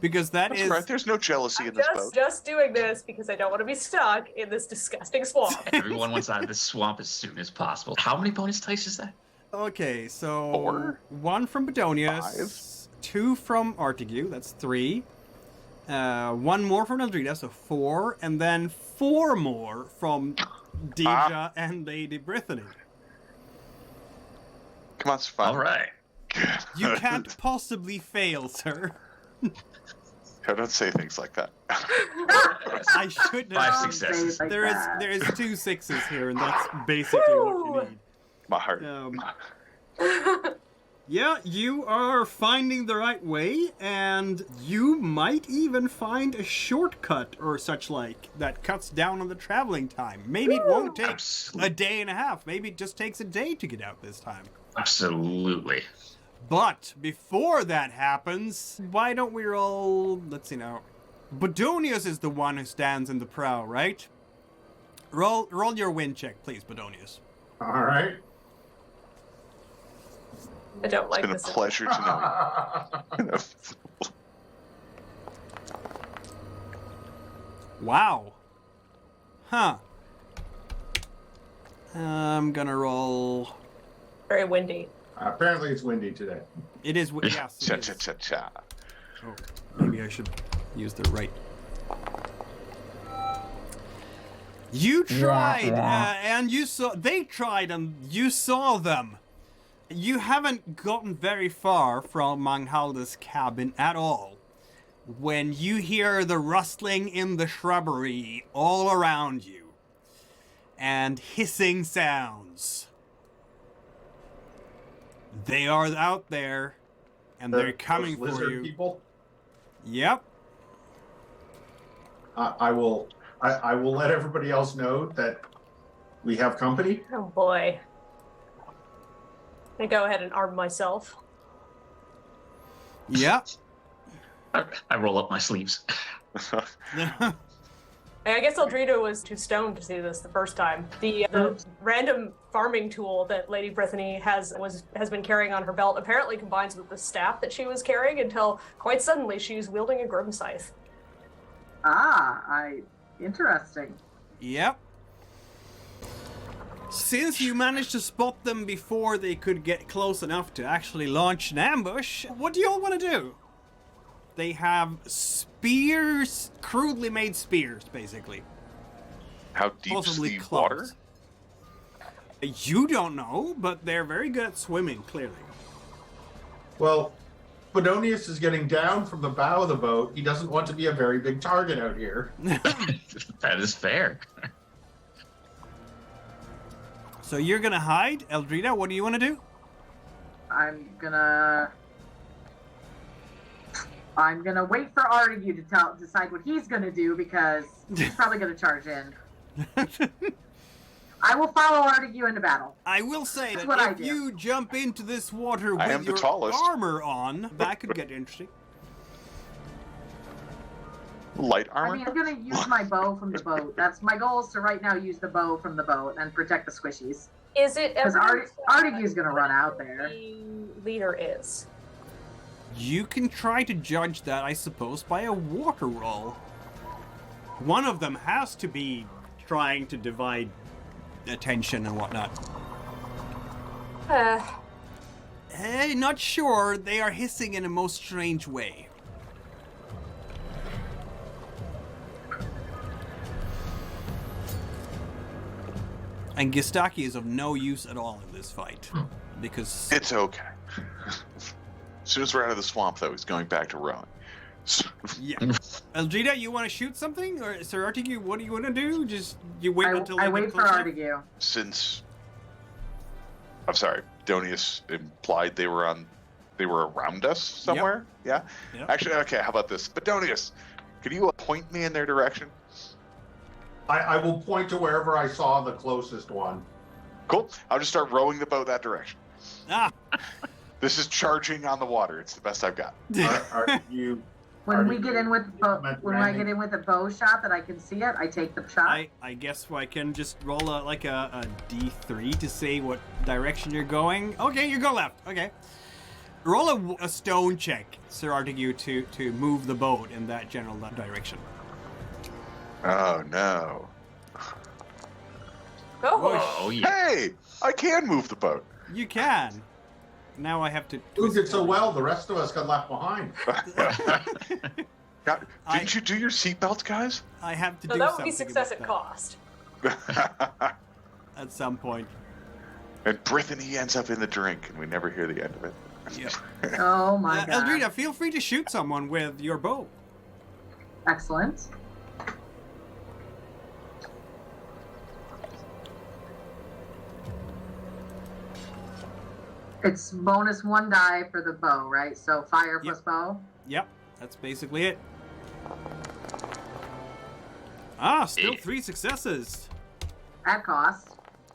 Because that That's is right. There's no jealousy in this boat. Just doing this because I don't want to be stuck in this disgusting swamp. Everyone wants out of this swamp as soon as possible. How many bonus dice is that? okay. So 4, 1 from Bodonius, 2 from Artegue. That's 3. 1 more from Eldrida, so 4, and then 4 more from Deidre and Lady Brythanni. Come on, Sifanu. All right. You can't possibly fail, sir. Don't say things like that. I should 5 have. successes. There is 2 6s here, and that's basically what you need. My heart. Yeah, you are finding the right way, and you might even find a shortcut or such like that cuts down on the traveling time. Maybe it won't take a day and a half. Maybe it just takes a day to get out this time. Absolutely. But before that happens, why don't we roll... Let's see now. Bodonius is the one who stands in the prow, right? Roll your wind check, please, Bodonius. All right. I don't like It's been a this. pleasure to know you. Wow. Huh. I'm gonna roll... Very windy. Apparently it's windy today. It is... Yes, Cha it cha is. cha cha. Oh, maybe I should use the right... You tried, and you saw... They tried, and you saw them. You haven't gotten very far from Manghalda's cabin at all when you hear the rustling in the shrubbery all around you and hissing sounds. They are out there, and they're coming Those for lizard you. People. Yep. I will let everybody else know that we have company. Oh boy. I go ahead and arm myself. Yep. I roll up my sleeves. I guess Eldrida was too stoned to see this the first time. The random farming tool that Lady Brythanni has been carrying on her belt apparently combines with the staff that she was carrying until quite suddenly she's wielding a grim scythe. Interesting. Yep. Since you managed to spot them before they could get close enough to actually launch an ambush, what do you all want to do? They have spears, crudely made spears, basically. How deep's Possibly the clubs. water? You don't know, but they're very good at swimming, clearly. Well, Bodonius is getting down from the bow of the boat. He doesn't want to be a very big target out here. That is fair. So you're gonna hide, Eldrida. What do you want to do? I'm gonna wait for Artegue to decide what he's gonna do because he's probably gonna charge in. I will follow Artegue into battle. I will say That's that what I if do. you jump into this water I with am the your tallest. armor on, that could get interesting. Light I armor? mean, I'm gonna use my bow from the boat. That's my goal is to right now use the bow from the boat and protect the squishies. Is it Because evident Artegue's gonna run out who there. the leader is? You can try to judge that, I suppose, by a water roll. One of them has to be trying to divide attention and whatnot. Not sure. They are hissing in a most strange way. And Gistaki is of no use at all in this fight. Because... It's okay. As soon as we're out of the swamp, though, he's going back to rowing. Yeah. Eldrida, you want to shoot something? Or Sir Artegue, what do you want to do? Just, you wait until I they wait get for close enough? Artegue. Since... I'm sorry, Bodonius implied they were around us somewhere? Yeah? Yep. Actually, okay, how about this? Bodonius, can you point me in their direction? I will point to wherever I saw the closest one. Cool. I'll just start rowing the boat that direction. Ah! This is charging on the water. It's the best I've got. Are you? When Artegue, I get in with the bow shot that I can see it, I take the shot. I guess I can just roll a D3 to say what direction you're going. Okay, you go left. Okay. Roll a stone check, Sir Artegue, to move the boat in that general direction. Oh, no. Oh, Yeah. Hey! I can move the boat. You can. Now I have to... Who did so well? The rest of us got left behind. Now, didn't you do your seatbelts, guys? I have to no, do that would something be success at about cost. that at some point. And Brythanni ends up in the drink, and we never hear the end of it. Yeah. Oh my god. Eldrida, feel free to shoot someone with your bow. Excellent. It's bonus 1 die for the bow, right? So fire plus bow. Yep, that's basically it. Ah, still Eh. 3 successes. At cost.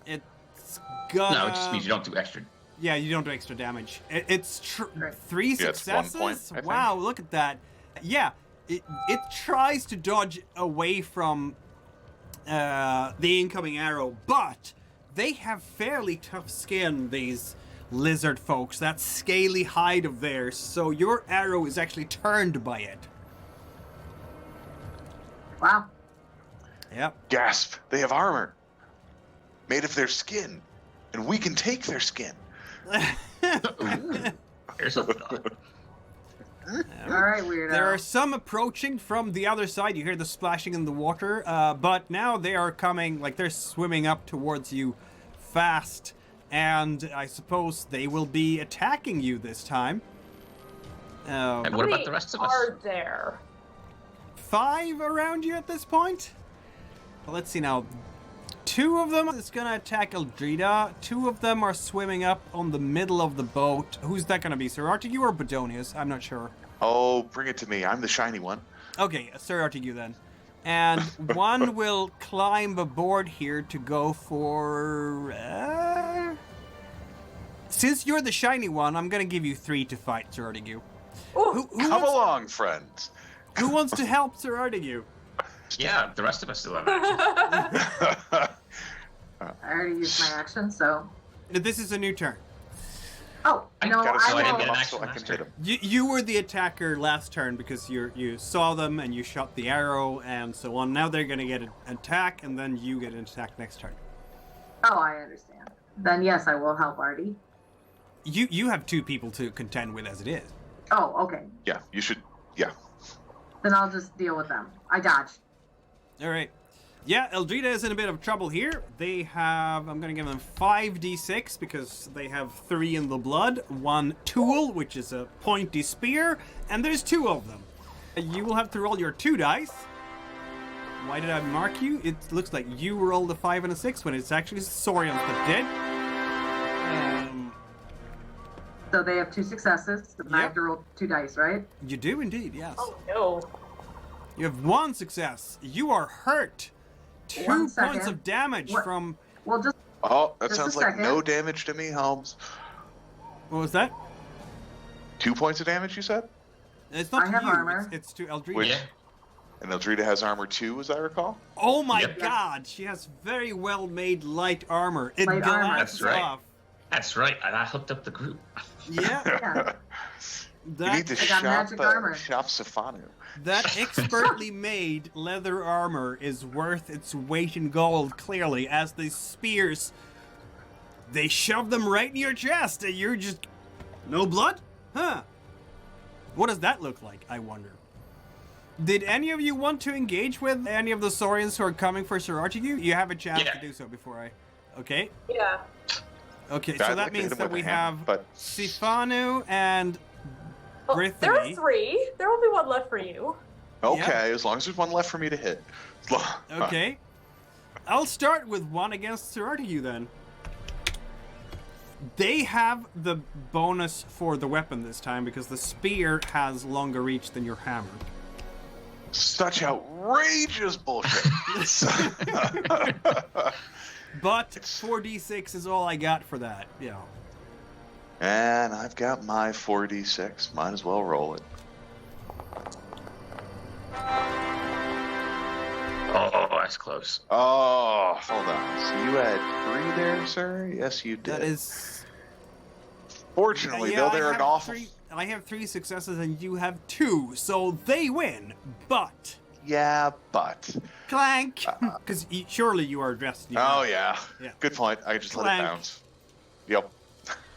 It's gonna... No, it just means you don't do extra. Yeah, you don't do extra damage. It's Right. 3 Yeah, it's 1 successes? point, I think. Wow, look at that. Yeah, it tries to dodge away from the incoming arrow, but they have fairly tough skin, these lizard folks, that scaly hide of theirs, so your arrow is actually turned by it. Wow. Yep. Gasp! They have armor made of their skin, and we can take their skin. Ooh, there's a thought. All right, weirdo. There are some approaching from the other side. You hear the splashing in the water, but now they are coming, like they're swimming up towards you fast, and I suppose they will be attacking you this time. And How what about many the rest of us? are there? 5 around you at this point? Well, let's see now. 2 of them is gonna attack Eldrida. 2 of them are swimming up on the middle of the boat. Who's that gonna be, Sir Artegue or Bodonius? I'm not sure. Oh, bring it to me. I'm the shiny one. Okay, Sir Artegue then. And one will climb aboard here to go for... Since you're the shiny one, I'm gonna give you 3 to fight, Sir Artegue. Ooh, Come along, friends. Who wants to help Sir Artegue? Yeah, the rest of us still have action. I already used my action, so. This is a new turn. Oh, I no, gotta say I I didn't will. get an so action I can last hit turn. him. You were the attacker last turn because you saw them and you shot the arrow and so on. Now they're gonna get an attack and then you get an attack next turn. Oh, I understand. Then yes, I will help Artie. You have 2 people to contend with as it is. Oh, okay. Yeah, you should Yeah. Then I'll just deal with them. I dodged. All right. Yeah, Eldrida is in a bit of trouble here. They have, I'm going to give them 5d6 because they have 3 in the blood, 1 tool, which is a pointy spear, and there's 2 of them. You will have to roll your 2 dice. Why did I mark you? It looks like you rolled a 5 and a 6 when it's actually Saurians that did. So they have 2 successes. And I have to roll 2 dice, right? You do indeed, yes. Oh no. You have 1 success. You are hurt. 2 1 points second. of damage What? from... Well, just Oh, that Just a sounds like second. no damage to me, Holmes. What was that? 2 points of damage, you said? It's not I to have you. armor. It's to Eldrida. Which- Yeah. And Eldrida has armor 2, as I recall? Oh my Yep. god, she has very well made light armor. It Light armor. glances That's right. off. That's right. And I hooked up the group. Yeah, yeah. You need to that, I got magic armor. shop Sifanu. that expertly made leather armor is worth its weight in gold, clearly, as these spears, they shove them right in your chest, and you're just... No blood? Huh. What does that look like, I wonder? Did any of you want to engage with any of the Saurians who are coming for Sir Artegue? You have a chance Yeah. to do so before I... Okay. Yeah. Okay, I'd so like that to means hit him that with we a hammer, have but- Sifanu and Well, there are Brythanni. 3. There will be 1 left for you. Okay, as long as there's 1 left for me to hit. Okay. I'll start with 1 against Sir Artegue then. They have the bonus for the weapon this time because the spear has longer reach than your hammer. Such outrageous bullshit. But 4d6 is all I got for that. Yeah. And I've got my 4d6. Might as well roll it. Oh, that's close. Oh, hold on. So you had 3 there, sir? Yes, you did. That is... Fortunately, Yeah, though, I they're an have awful... I have 3 successes and you have 2, so they win. But... Yeah, but... Clank! Because surely you are dressed. Oh, yeah. Yeah. Good point. I just let Clank. it bounce. Yep.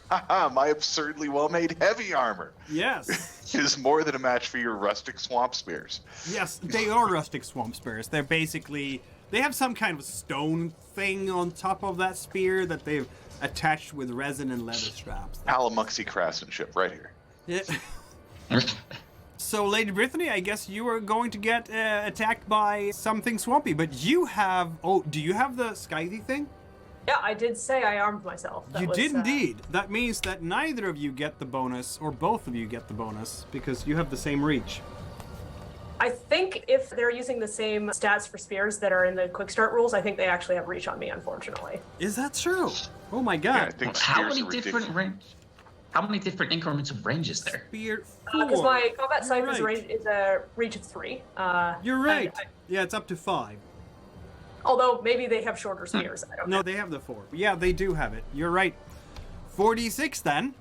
Haha, my absurdly well-made heavy armor Yes. is more than a match for your rustic swamp spears. Yes, they are rustic swamp spears. They're basically... They have some kind of stone thing on top of that spear that they've attached with resin and leather straps. Palamuxian craftsmanship right here. Yeah. So, Lady Brythanni, I guess you are going to get attacked by something swampy, but you have... Oh, do you have the scythe thing? Yeah, I did say I armed myself. That You was, did indeed. That means that neither of you get the bonus, or both of you get the bonus, because you have the same reach. I think if they're using the same stats for spears that are in the quick start rules, I think they actually have reach on me, unfortunately. Is that true? Oh my Yeah, I god. think How spears many are different ridiculous. range? How many different increments of range is there? Spear Because 4. my combat scythe You're is, right. is a reach of 3. You're right. and Yeah, it's up to 5. although maybe they have shorter spears. I don't know. No, they have the 4. Yeah, they do have it. You're right. 4d6 then.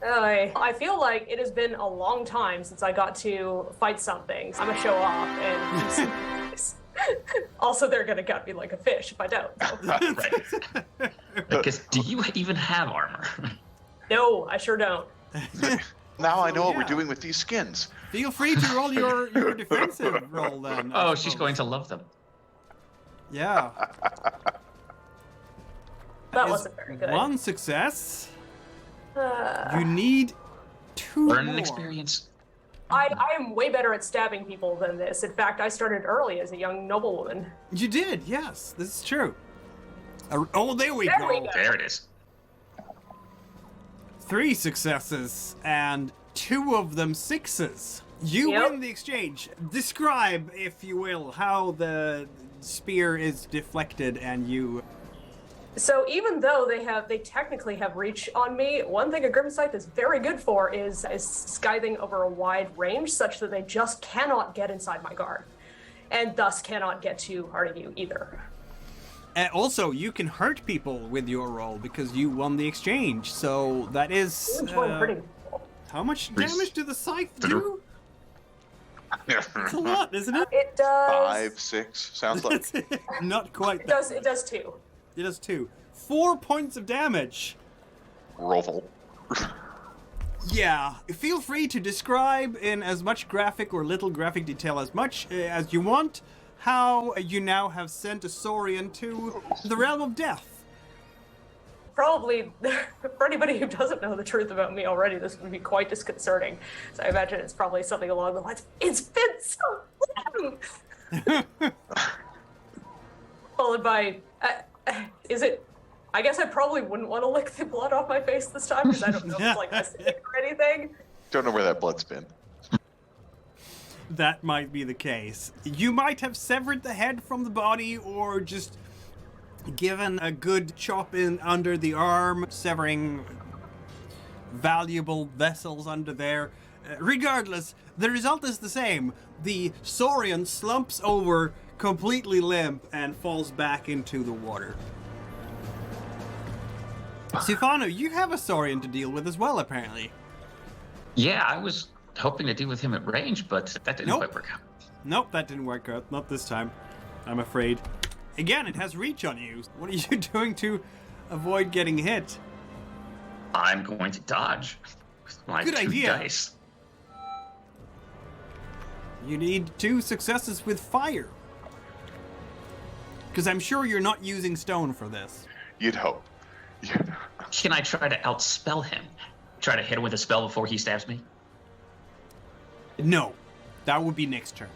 I feel like it has been a long time since I got to fight something. I'm gonna show off and also they're gonna gut me like a fish if I don't. So. Right. Because do you even have armor? No, I sure don't. Now I know what yeah. we're doing with these skins. Feel free to roll your defensive roll then. I Oh, she's suppose. going to love them. Yeah. That is wasn't very good. 1 success. Uh, You need 2 Learn more. an experience. I am way better at stabbing people than this. In fact, I started early as a young noblewoman. You did, yes. This is true. Oh, there we There go. we go. There it is. 3 successes and 2 of them 6s. You Yep. win the exchange. Describe, if you will, how the spear is deflected and you... So even though they technically have reach on me, one thing a Grim Scythe is very good for is scything over a wide range such that they just cannot get inside my guard. And thus cannot get to Artegue either. And also, you can hurt people with your roll because you won the exchange. So that is... Which one pretty cool. how much Three- damage did the scythe Three- do? It's a lot, isn't it? It does 5, 6, sounds like. Not quite it that. does 2. It does 2. 4 points of damage. Roll. Yeah, feel free to describe in as much graphic or little graphic detail as you want how you now have sent a Saurian to the realm of death. Probably, for anybody who doesn't know the truth about me already, this would be quite disconcerting. So I imagine it's probably something along the lines, it's been so long! Followed by, is it, I guess I probably wouldn't want to lick the blood off my face this time, because I don't know if it's like acidic or anything. Don't know where that blood's been. That might be the case. You might have severed the head from the body or just given a good chop in under the arm, severing valuable vessels under there. Regardless, the result is the same. The Saurian slumps over, completely limp, and falls back into the water. Sifanu, you have a Saurian to deal with as well, apparently. Yeah, I was hoping to deal with him at range, but that didn't quite work out. Nope, that didn't work out. Not this time, I'm afraid. Again, it has reach on you. What are you doing to avoid getting hit? I'm going to dodge with my Good 2 idea. dice. You need 2 successes with fire. Because I'm sure you're not using stone for this. You'd hope. Yeah. Can I try to outspell him? Try to hit him with a spell before he stabs me? No, that would be next turn.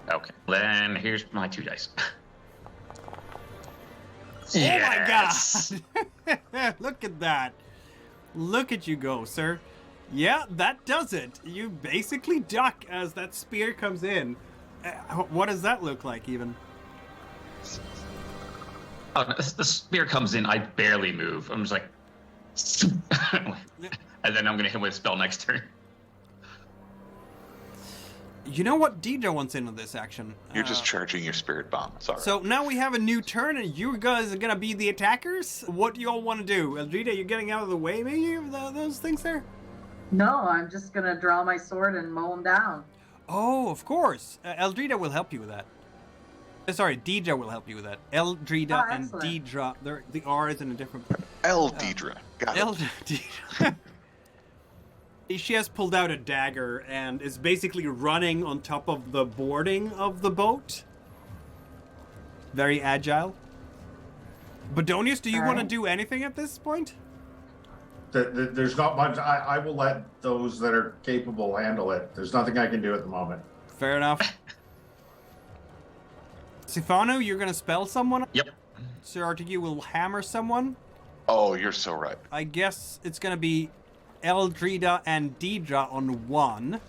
Okay, then here's my 2 dice. Yes! Oh my god! Look at that. Look at you go, sir. Yeah, that does it. You basically duck as that spear comes in. What does that look like, even? Oh, no, the spear comes in, I barely move. I'm just like... and then I'm going to hit him with a spell next turn. You know what? Deidre wants in on this action. You're just charging your spirit bomb. Sorry. So now we have a new turn, and you guys are gonna be the attackers. What do you all want to do? Eldrida, you're getting out of the way, maybe, of those things there? No, I'm just gonna draw my sword and mow him down. Oh, of course. Eldrida will help you with that. Sorry, Deidre will help you with that. Eldrida and excellent. Deidre. The R is in a different... Eldrida. Got it. Eldrida. She has pulled out a dagger and is basically running on top of the boarding of the boat. Very agile. Bodonius, do you want to do anything at this point? There's not much. I will let those that are capable handle it. There's nothing I can do at the moment. Fair enough. Sifanu, you're going to spell someone? Yep. Sir Artegue will hammer someone? Oh, you're so right. I guess it's going to be Eldrida and Deidre on 1.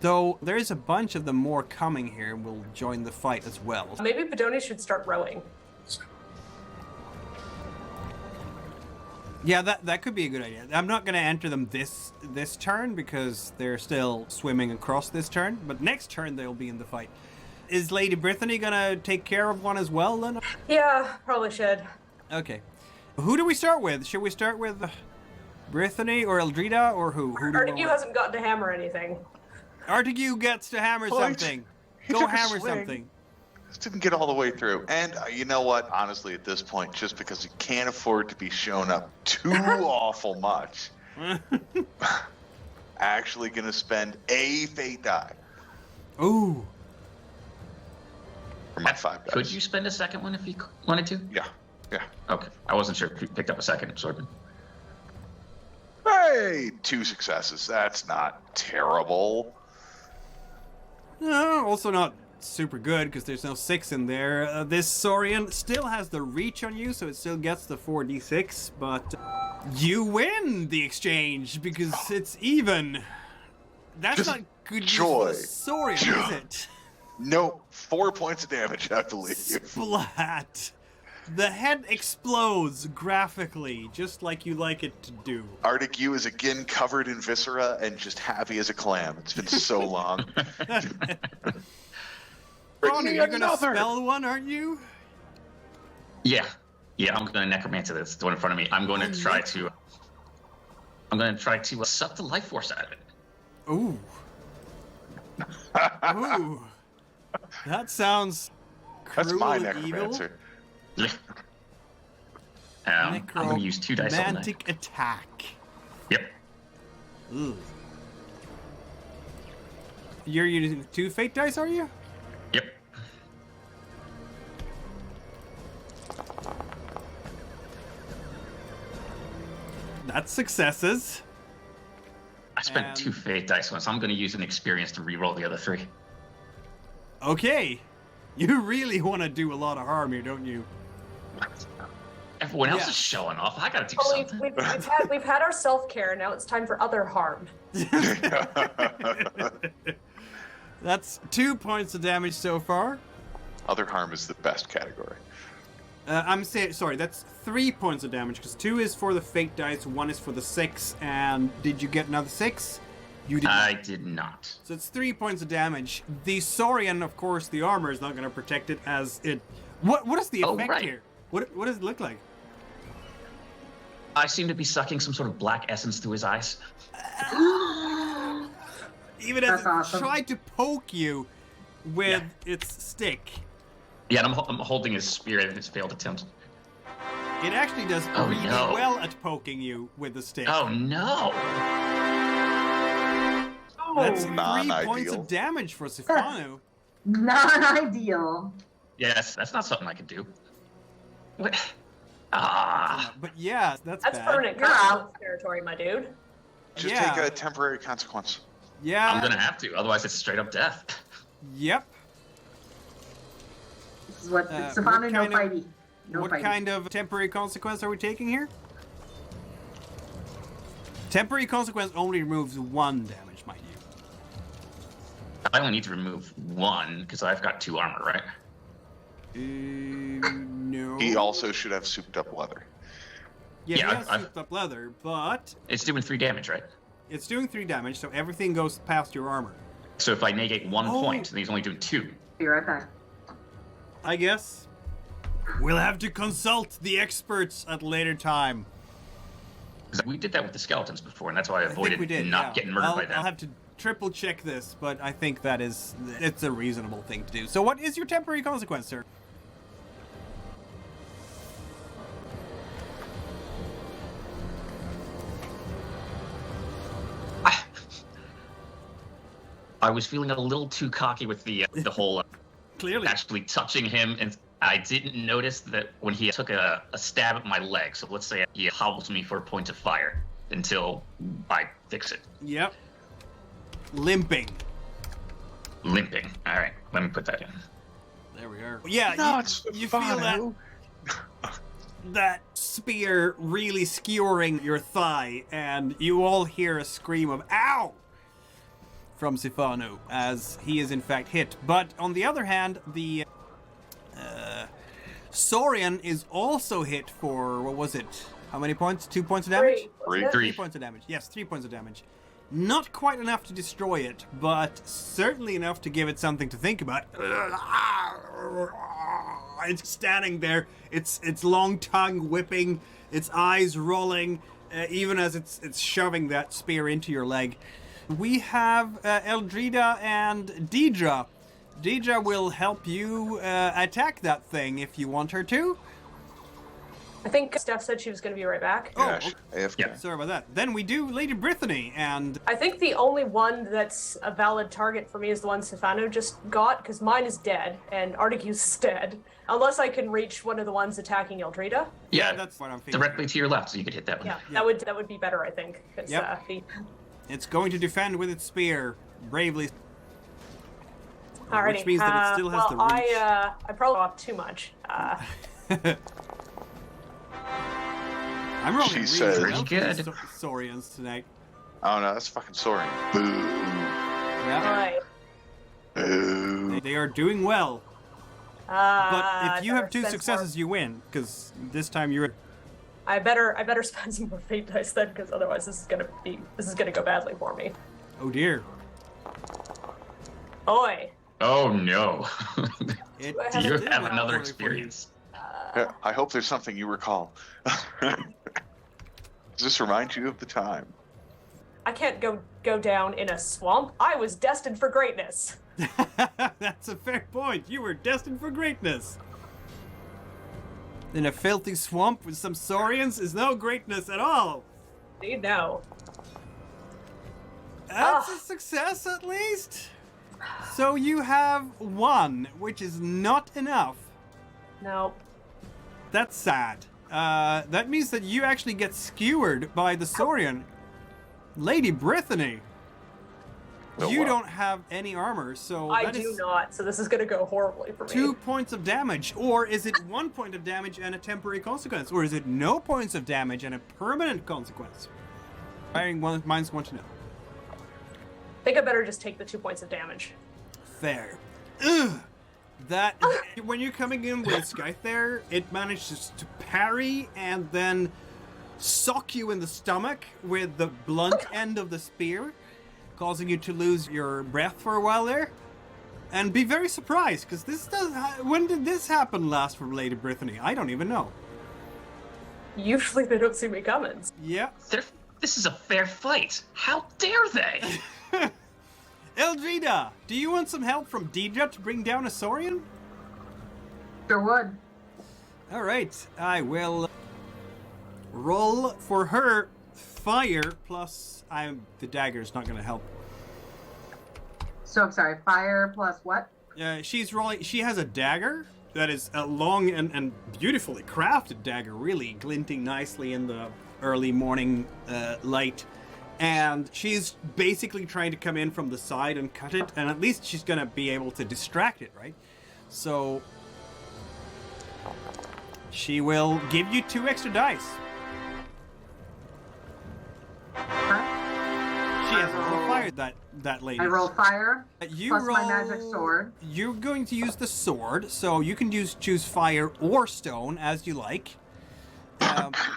Though there is a bunch of them more coming here and will join the fight as well. Maybe Bodonius should start rowing. Yeah, that could be a good idea. I'm not going to enter them this turn because they're still swimming across this turn, but next turn they'll be in the fight. Is Lady Brythanni going to take care of one as well then? Yeah, probably should. Okay. Who do we start with? Should we start with Brythanni or Eldrida or who? Artegue hasn't gotten to hammer anything. Artegue gets to hammer something. He Go took a hammer swing. something. Just didn't get all the way through. And you know what? Honestly, at this point, just because you can't afford to be shown up too awful much, actually going to spend a fate die Ooh. for my 5 dice. Could you spend a second one if you wanted to? Yeah. Yeah. Okay, I wasn't sure if you picked up a second sword. Hey, 2 successes. That's not terrible. No, also not super good because there's no 6 in there. This Saurian still has the reach on you, so it still gets the 4d6, but you win the exchange because it's even. That's Just not good joy. news for the Saurian, is it? No, 4 points of damage, I believe. Splat. The head explodes graphically, just like you like it to do. Artegue is again covered in viscera and just happy as a clam. It's been so long. Ronnie, you're gonna spell one, aren't you? Yeah, I'm gonna necromancer this. The one in front of me. I'm going to try to suck the life force out of it. Ooh. Ooh. That sounds That's cruel my and evil. necromancer. Yeah. I'm going to use 2 dice on that. Necromantic attack. Yep. Ooh. You're using 2 fate dice, are you? Yep. That's successes. I spent And- 2 fate dice once. I'm going to use an experience to re-roll the other 3. Okay. You really want to do a lot of harm here, don't you? Everyone else Yeah. is showing off. I got to do Well, something. we've had our self-care. Now it's time for other harm. That's 2 points of damage so far. Other harm is the best category. I'm saying, sorry, that's 3 points of damage, because 2 is for the fate dice, 1 is for the 6, and did you get another 6? You did I not. did not. So it's 3 points of damage. The Saurian, of course, the armor is not going to protect it as it... What is the Oh, effect right. here? What does it look like? I seem to be sucking some sort of black essence through his eyes. Even as That's it awesome. tried to poke you with its stick, Yeah, and I'm holding his spear in his failed attempt. it actually does Oh, really no. well at poking you with the stick. Oh no! That's 3 Non-ideal. points of damage for Sifanu. Non-ideal. Yes, that's not something I could do. What? Ah. But yeah, that's That's bad. permanent You're out. territory, my dude. Just Yeah. take a temporary consequence. Yeah. I'm gonna have to, otherwise it's straight up death. Yep. This is what what Sifanu no kind of- fighty. No What fighty. kind of temporary consequence are we taking here? Temporary consequence only removes 1 damage, mind you. I only need to remove 1 because I've got 2 armor, right? No. He also should have souped up leather. Yeah, Yeah, he has I've- souped up leather, but It's doing 3 damage, right? it's doing 3 damage, so everything goes past your armor. So if I negate 1 Oh. point, then he's only doing 2. Be right back. I guess. We'll have to consult the experts at a later time. 'Cause we did that with the skeletons before, and that's why I I think avoided we did, not yeah. getting murdered by them. I'll have to triple check this, but I think it's a reasonable thing to do. So what is your temporary consequence, sir? I was feeling a little too cocky with the whole Clearly. actually touching him, and I didn't notice that when he took a stab at my leg. So let's say he hobbles me for a point of fire until I fix it. Yep. Limping. Limping. All right, let me put that in. There we are. Yeah, No, you, it's you feel Sifanu. that spear really skewering your thigh, and you all hear a scream of "Ow!" from Sifanu as he is in fact hit. But on the other hand, the Saurian is also hit for, what was it? How many points? 2 points of damage? 3. wasn't it? 3. 3 points of damage. Yes, 3 points of damage. Not quite enough to destroy it, but certainly enough to give it something to think about. It's standing there, its long tongue whipping, its eyes rolling, even as it's shoving that spear into your leg. We have Eldrida and Deidre. Deidre will help you attack that thing if you want her to. I think Steph said she was going to be right back. Oh, Yeah, okay. AFK. Yeah. Sorry about that. Then we do Lady Brythanni, and I think the only one that's a valid target for me is the one Sifanu just got, because mine is dead, and Artegue's is dead. Unless I can reach one of the ones attacking Eldrida. Yeah, that's what I'm thinking. directly to your left, so you could hit that one. Yeah, Yeah. that would be better, I think. 'cause, Yep. the- It's going to defend with its spear bravely. Alrighty. Which means that it still has well, the reach. I probably got too much. I'm rolling She really says- well Pretty for these good. Saurians tonight. Oh no, that's fucking Soaring. Boo. Yeah, Alright. Boo. they are doing well. But if you have 2 successes, you win. Because this time you're. I better spend some more fate dice then, because otherwise this is gonna go badly for me. Oh dear. Oi. Oh no. It I Do you did have well another for you. experience? Yeah, I hope there's something you recall. Does this remind you of the time? I can't go down in a swamp. I was destined for greatness. That's a fair point. You were destined for greatness. In a filthy swamp with some saurians is no greatness at all. Indeed, no. That's a success at least. So you have 1, which is not enough. No. That's sad. That means that you actually get skewered by the Saurian. Lady Brythanni. Oh, You wow. don't have any armor, so I that do is not, so this is gonna go horribly for me. 2 points of damage. Or is it 1 point of damage and a temporary consequence? Or is it no points of damage and a permanent consequence? Minds want to know. I think I better just take the 2 points of damage. Fair. Ugh. That when you're coming in with Scythe there, it manages to parry and then sock you in the stomach with the blunt end of the spear, causing you to lose your breath for a while there, and be very surprised because this does. When did this happen last for Lady Brythanni? I don't even know. Usually they don't see me coming. Yeah. This is a fair fight. How dare they? Eldrida, do you want some help from Deidre to bring down a Saurian? Sure would. All right, I will roll for her fire plus. The dagger is not going to help. So I'm sorry, fire plus what? She's rolling. She has a dagger that is a long and beautifully crafted dagger, really glinting nicely in the early morning light. And she's basically trying to come in from the side and cut it, and at least she's gonna be able to distract it, right? So she will give you 2 extra dice. Huh? She has a roll fire, that lady. I roll fire You plus roll my magic sword. You're going to use the sword, so you can choose fire or stone as you like.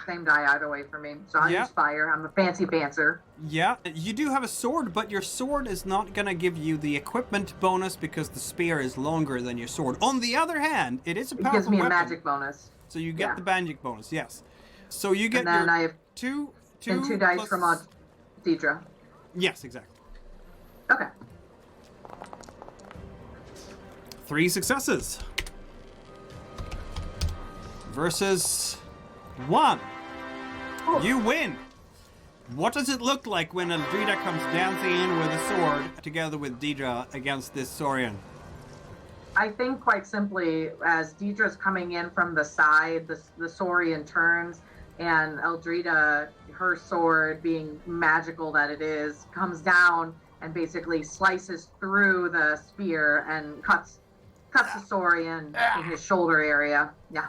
Same die either way for me. So I'll Yeah. use fire. I'm a fancy pantser. Yeah, you do have a sword, but your sword is not gonna give you the equipment bonus because the spear is longer than your sword. On the other hand, it is a It powerful gives me a weapon, magic bonus. so you get yeah. the magic bonus. Yes, so you get And then your I have two and 2 dice plus- from Deidre. Yes, exactly. Okay. 3 successes versus 1. You win. What does it look like when Eldrida comes dancing in with a sword together with Deidre against this Saurian? I think quite simply, as Deidre's coming in from the side, the Saurian turns, and Eldrida, her sword, being magical that it is, comes down and basically slices through the spear and cuts the Saurian in his shoulder area. Yeah.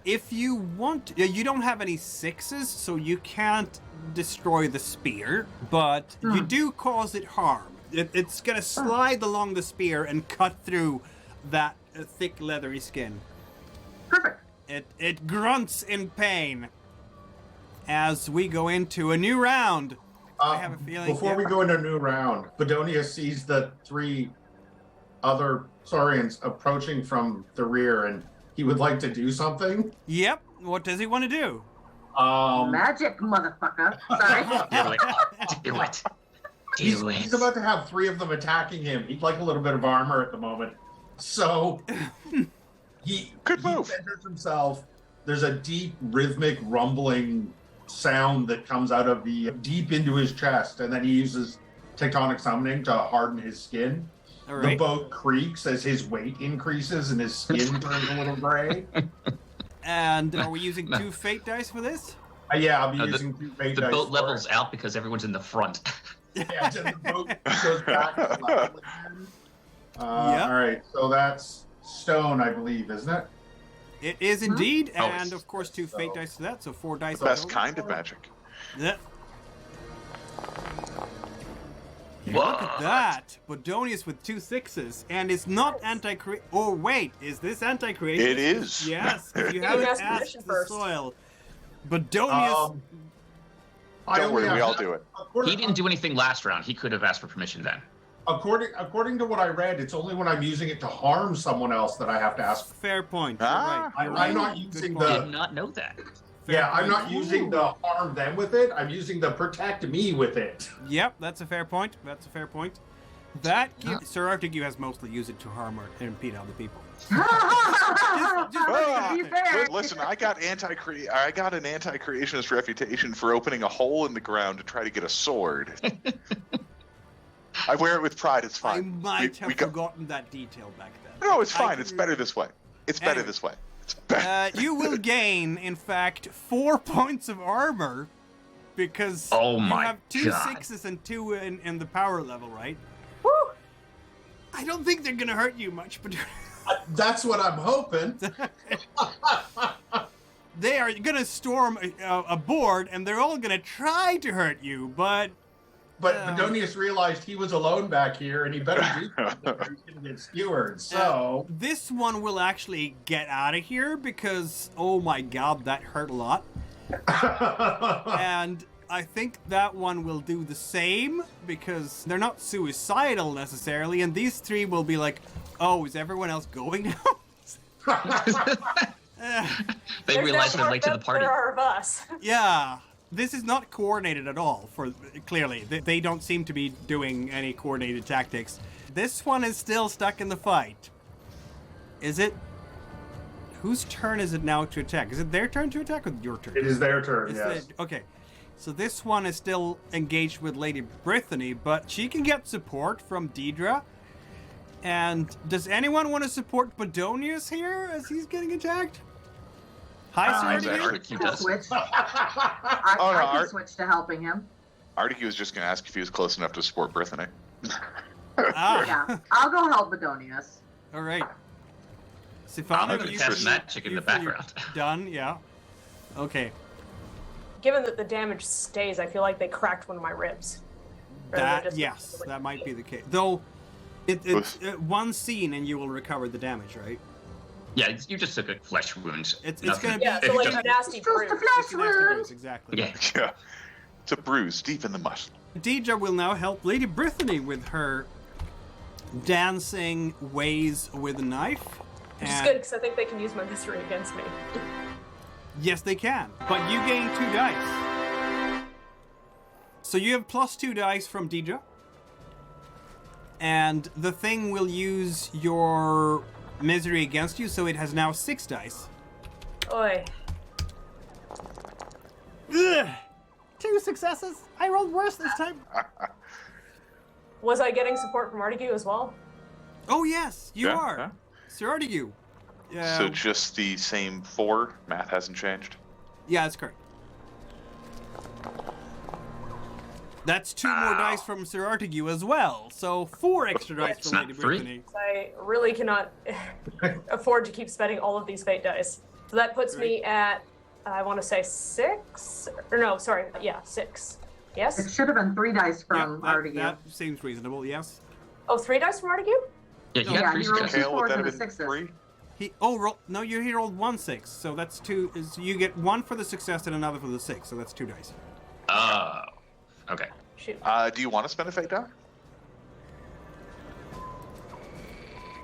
If you want, you don't have any 6s, so you can't destroy the spear, but you do cause it harm. It's gonna slide along the spear and cut through that thick leathery skin. Perfect. It grunts in pain as we go into a new round. I have a feeling. Before we go into a new round, Bodonius sees the 3 other Saurians approaching from the rear, and he would like to do something. Yep. What does he want to do? Magic, motherfucker. Sorry. Do it. Do it. Do it. He's about to have 3 of them attacking him. He'd like a little bit of armor at the moment. So he centers himself. There's a deep rhythmic rumbling sound that comes out of the deep into his chest, and then he uses tectonic summoning to harden his skin. All The right. boat creaks as his weight increases and his skin turns a little gray. And are we using 2 fate dice for this? Yeah, I'll be using 2 fate The dice boat for levels it. out because everyone's in the front. Yeah, just the boat goes back to level again. Yep. All right, so that's stone, I believe, isn't it? It is indeed, Oh, and of course 2 fate dice to that, so 4 dice. The best total. kind of magic. Yeah. What? Look at that! Bodonius with 2 6s, and it's not anti-creation. Oh wait, is this anti-creationist? It is. Yes, if you You haven't asked asked permission the first. soil. Bodonius. Don't worry, we all do it. He didn't do anything last round. He could have asked for permission then. According to what I read, it's only when I'm using it to harm someone else that I have to ask. Fair point. Ah. You're right. I'm not Good using point. Did not know that. Fair Yeah, I'm point. not using the harm them with it. I'm using the protect me with it. Yep, that's a fair point. That's a fair point. That gives, Sir Artegue has mostly used it to harm or impede other people. Just Ah, to be fair. listen, I got an anti-creationist reputation for opening a hole in the ground to try to get a sword. I wear it with pride. It's I fine. might have forgotten that detail back then. No, it's fine. It's better this way. It's better Anyway. this way. It's better. You will gain, in fact, 4 points of armor because Oh my you have 2 God. 6s and 2 in the power level, right? Woo! I don't think they're gonna hurt you much, but That's what I'm hoping. they are gonna storm a board, and they're all gonna try to hurt you, but But Bodonius realized he was alone back here, and he better do something or he's going to get skewered. So this one will actually get out of here because, oh my god, that hurt a lot. And I think that one will do the same because they're not suicidal necessarily, and these 3 will be like, oh, is everyone else going now? They realize they're late to the party. There are of us. Yeah. This is not coordinated at all, clearly. They don't seem to be doing any coordinated tactics. This one is still stuck in the fight. Is it? Whose turn is it now to attack? Is it their turn to attack or your turn? it is their turn, yes. Okay. So this one is still engaged with Lady Brythanni, but she can get support from Deidre. And does anyone want to support Bodonius here as he's getting attacked? Hi, Sir. Artegue does. Switch. no, I can switch to helping him. Artegue was just going to ask if he was close enough to support Brythanni. Yeah, I'll go help Bodonius. All right. I'm Sifanu, gonna you cast feel- magic in you the feel you're background. Done, yeah. Okay. Given that the damage stays, I feel like they cracked one of my ribs. Or they're just- Yes, that might be the case. Though, it's one scene and you will recover the damage, right? Yeah, you just took a flesh wound. It's Nothing- gonna be- Yeah, so like just- a nasty It's just a bruise. flesh It's an extra wound. dose, exactly. Yeah. Yeah. It's a bruise deep in the muscle. Deidre will now help Lady Brythanni with her dancing ways with a knife. Which is And- good because I think they can use my misery against me. Yes, they can. But you gain 2 dice. So you have +2 dice from Deidre. And the thing will use your misery against you, so it has now 6 dice. Oi. Ugh. 2 successes. I rolled worse this time. Was I getting support from Artegue as well? Oh yes, you Yeah, are. yeah. Sir Artegue. Yeah. So just the same 4? Math hasn't changed? Yeah, that's correct. That's 2 more dice from Sir Artegue as well. So 4 extra dice It's for not Lady 3. Brythanni. I really cannot afford to keep spending all of these fate dice. So that puts me at, I want to say 6? Or no, sorry, yeah, 6. It Yes? should have been 3 dice from Yeah, Artegue. that seems reasonable, yes. Oh, 3 dice from Artegue? Yeah, you No, got yeah, 3 you rolled successes. Kale, would that have and been sixes. 3? He rolled 1 6, so that's 2. Is you get 1 for the success and another for the 6, so that's 2 dice. Oh. Okay. Shoot. Do you want to spend a fate die?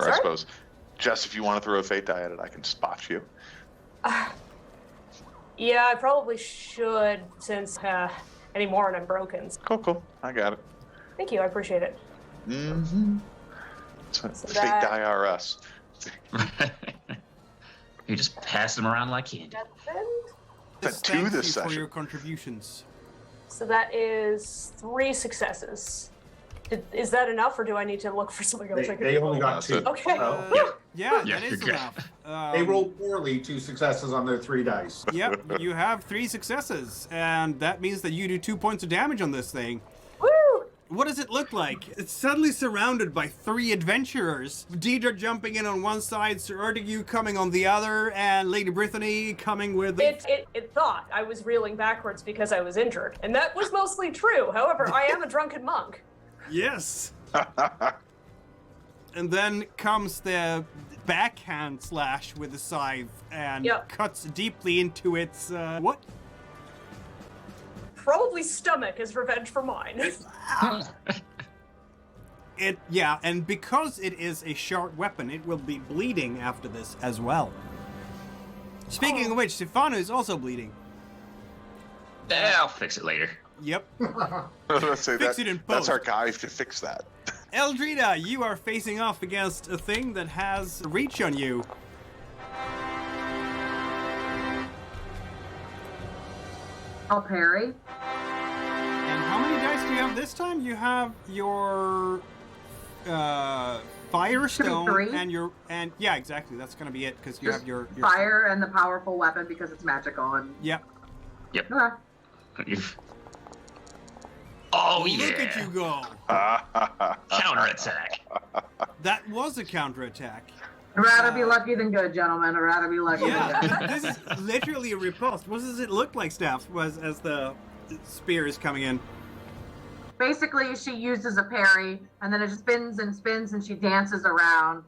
Or I Sorry? suppose, Jess, if you want to throw a fate die at it, I can spot you. Yeah, I probably should since any more and I'm broken. Cool. I got it. Thank you, I appreciate it. Mm-hmm. So fate that- die are us. You just pass them around like candy. But Thank 2 you this for session. your contributions. So that is 3 successes. Is that enough, or do I need to look for something else? I They only got That's 2. it. Okay. So, Yeah, Yeah, that you're is good. enough. they rolled poorly 2 successes on their 3 dice. Yep, you have 3 successes, and that means that you do 2 points of damage on this thing. Woo! What does it look like? It's suddenly surrounded by 3 adventurers. Deidre jumping in on one side, Sir Artegue coming on the other, and Lady Brythanni coming with... It thought I was reeling backwards because I was injured, and that was mostly true. However, I am a drunken monk. Yes! And then comes the backhand slash with the scythe and Yep. cuts deeply into its... what? Probably stomach as revenge for mine. Yeah, and because it is a sharp weapon, it will be bleeding after this as well. Speaking of which, Sifanu is also bleeding. Yeah, I'll fix it later. Yep. Let's say Fix that, it in that's post. our guy to fix that. Eldrida, you are facing off against a thing that has reach on you. I'll parry. And how many dice do you have this time you have your Firestone and yeah, exactly. That's gonna be it because you have your fire and the powerful weapon because it's magical and. Yep. Okay. Oh, Look at you go! Counterattack. That was a counterattack. I'd rather be lucky than good, gentlemen. I'd rather be lucky than good. Yeah, this is literally a riposte. What does it look like, Staff, as the spear is coming in? Basically, she uses a parry, and then it spins and spins, and she dances around.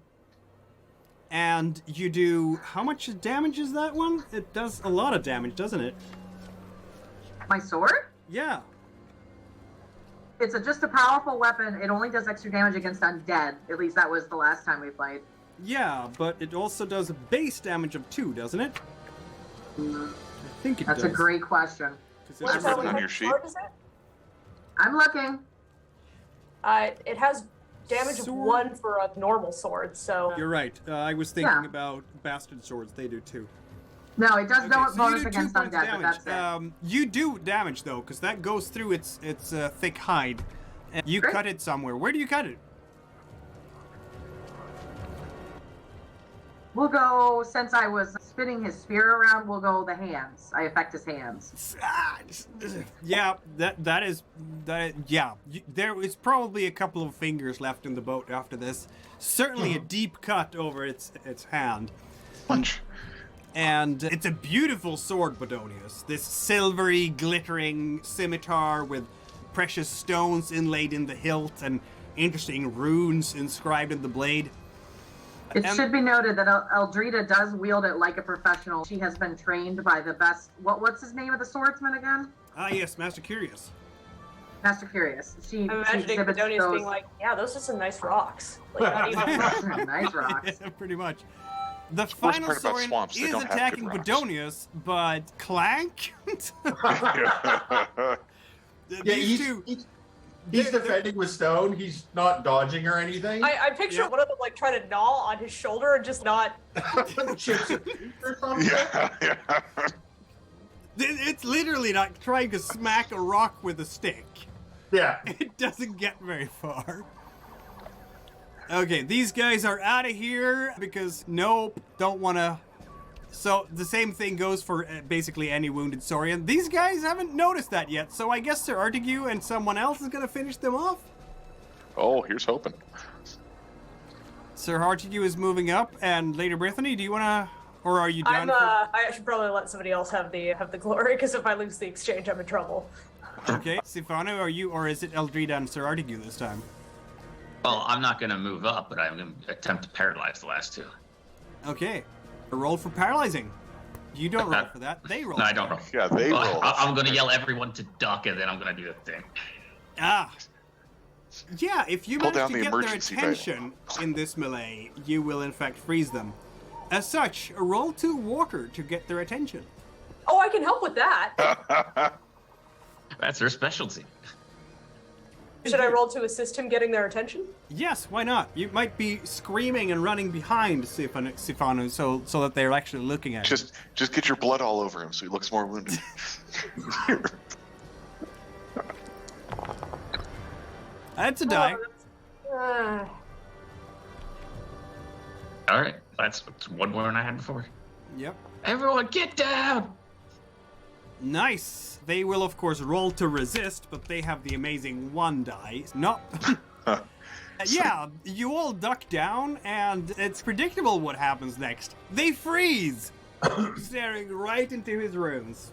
And you do... How much damage is that one? It does a lot of damage, doesn't it? My sword? Yeah. It's just a powerful weapon. It only does extra damage against undead. At least that was the last time we played. Yeah, but it also does a base damage of 2, doesn't it? I think it does. That's a great question. What Is it written on your sheet? Is it? I'm looking. It has damage of 1 for a normal sword, so... You're right. I was thinking about bastard swords. They do too. No, it does no so bonus you do 2 against points of undead, but that's it. You do damage, though, because that goes through its thick hide. And you cut it somewhere. Where do you cut it? We'll go, since I was spinning his spear around, we'll go the hands. I affect his hands. Yeah, that is, yeah. There is probably a couple of fingers left in the boat after this. Certainly a deep cut over its hand. Punch. And it's a beautiful sword, Bodonius. This silvery, glittering scimitar with precious stones inlaid in the hilt and interesting runes inscribed in the blade. It should be noted that Eldrida does wield it like a professional. She has been trained by the best... What's his name of the swordsman again? Ah, yes, Master Curious. Master Curious. I'm imagining Bodonius being like, yeah, those are some nice rocks. Like, not even... Nice rocks. Yeah, pretty much. The final Saurian is attacking Bodonius, but Clank? He's defending with stone. He's not dodging or anything. I picture one of them like trying to gnaw on his shoulder and just not. Chips or something. Yeah. It's literally like trying to smack a rock with a stick. Yeah. It doesn't get very far. Okay, these guys are out of here because nope, don't want to. So the same thing goes for basically any wounded Saurian. These guys haven't noticed that yet, so I guess Sir Artegue and someone else is going to finish them off. Oh, here's hoping. Sir Artegue is moving up, and Lady Brythanni, do you want to, or are you done? I should probably let somebody else have the glory, because if I lose the exchange, I'm in trouble. Okay, Sifanu, are you, or is it Eldrida and Sir Artegue this time? Well, I'm not going to move up, but I'm going to attempt to paralyze the last 2. Okay. Roll for paralyzing. You don't roll for that. They roll. No, I don't roll. Yeah, they roll. I'm going to yell everyone to duck, and then I'm going to do the thing. Ah. Yeah, if you Pull manage down to the get their emergency attention in this melee, you will in fact freeze them. As such, roll 2 water to get their attention. Oh, I can help with that. That's her specialty. Should I roll to assist him getting their attention? Yes, why not? You might be screaming and running behind Sifanu so that they're actually looking at you. Just get your blood all over him so he looks more wounded. That's a die. All right, that's 1 more than I had before. Yep. Everyone, get down! Nice. They will, of course, roll to resist, but they have the amazing 1 die. Not. Yeah, you all duck down, and it's predictable what happens next. They freeze, staring right into his runes.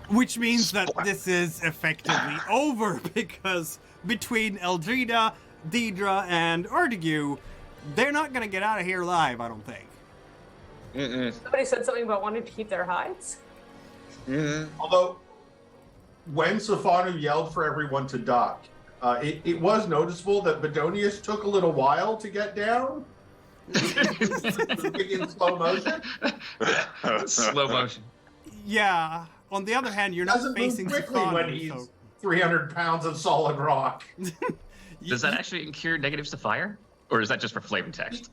Which means that this is effectively over, because between Eldrida, Deidre, and Artegue, they're not going to get out of here alive, I don't think. Somebody said something about wanting to keep their hides. Although, when Sifanu yelled for everyone to duck, it was noticeable that Bodonius took a little while to get down. In slow motion. Slow motion. Yeah. On the other hand, you're not facing quickly Sifanu, when he's so... 300 pounds of solid rock. Does that actually incur negatives to fire? Or is that just for flavor text?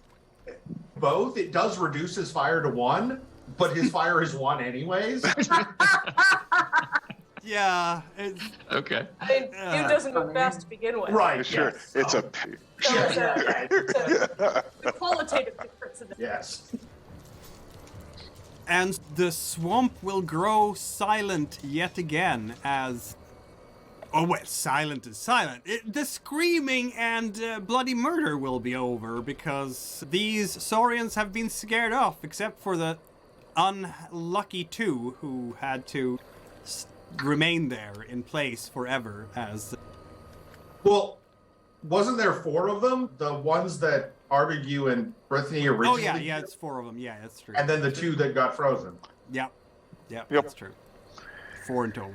Both. It does reduce his fire to 1, but his fire is 1 anyways. Yeah. Okay. I mean, it doesn't go fast to begin with. Right. Sure, yes. it's a. So it's a qualitative difference in this. Yes. And the swamp will grow silent yet again as... Oh, well, silent is silent. The screaming and bloody murder will be over because these Saurians have been scared off, except for the unlucky two who had to remain there in place forever as... Well, wasn't there 4 of them? The ones that Artegue and Brythanni originally... Oh, yeah, it's 4 of them. Yeah, that's true. And then the 2 that got frozen. Yep, that's true. 4 in total.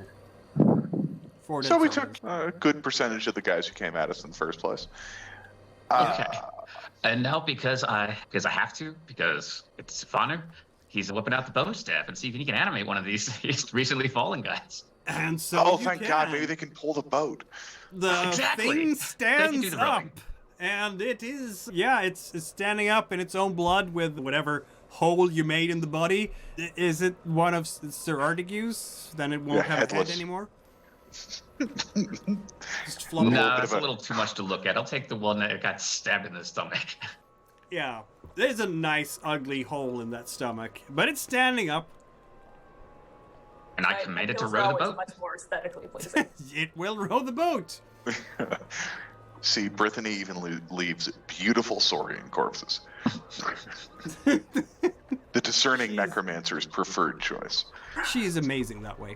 4 So we Saurians. took a good percentage of the guys who came at us in the first place. Okay. And now because I have to, because it's Sifanu, he's whipping out the bow staff and see if he can animate one of these recently fallen guys. And so Thank God, maybe they can pull the boat. The Exactly. thing They stands can do the up. rowing. And it is, it's standing up in its own blood with whatever hole you made in the body. Is it one of Sir Artegue's? Then it won't have headless. a head anymore? Just float No, over. it's a little too much to look at. I'll take the one that got stabbed in the stomach. Yeah, there's a nice ugly hole in that stomach, but it's standing up. And I command it to Feels row the always boat. much more aesthetically pleasing. It will row the boat. See, Brythanni even leaves beautiful saurian corpses. The discerning necromancer's preferred choice. She is amazing that way.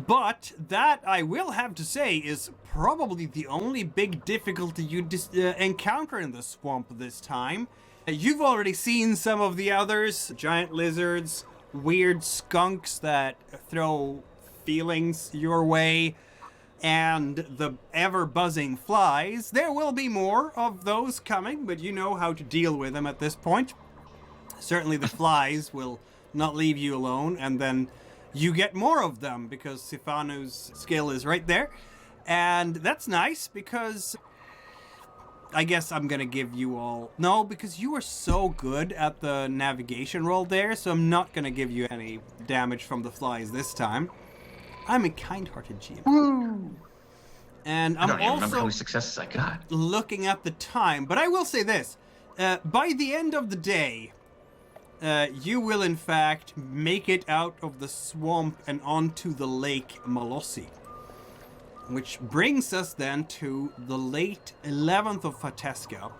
But that, I will have to say, is probably the only big difficulty you encounter in the swamp this time. You've already seen some of the others. Giant lizards, weird skunks that throw feelings your way, and the ever-buzzing flies. There will be more of those coming, but you know how to deal with them at this point. Certainly the flies will not leave you alone, and then you get more of them because Sifanu's skill is right there. And that's nice because I guess I'm going to give you all... No, because you are so good at the navigation roll there, so I'm not going to give you any damage from the flies this time. I'm a kind-hearted GM. Woo! And I I'm don't even remember how also many successes I got. looking at the time, but I will say this. By the end of the day, you will in fact make it out of the swamp and onto the lake Molossi. Which brings us then to the late 11th of Fateska.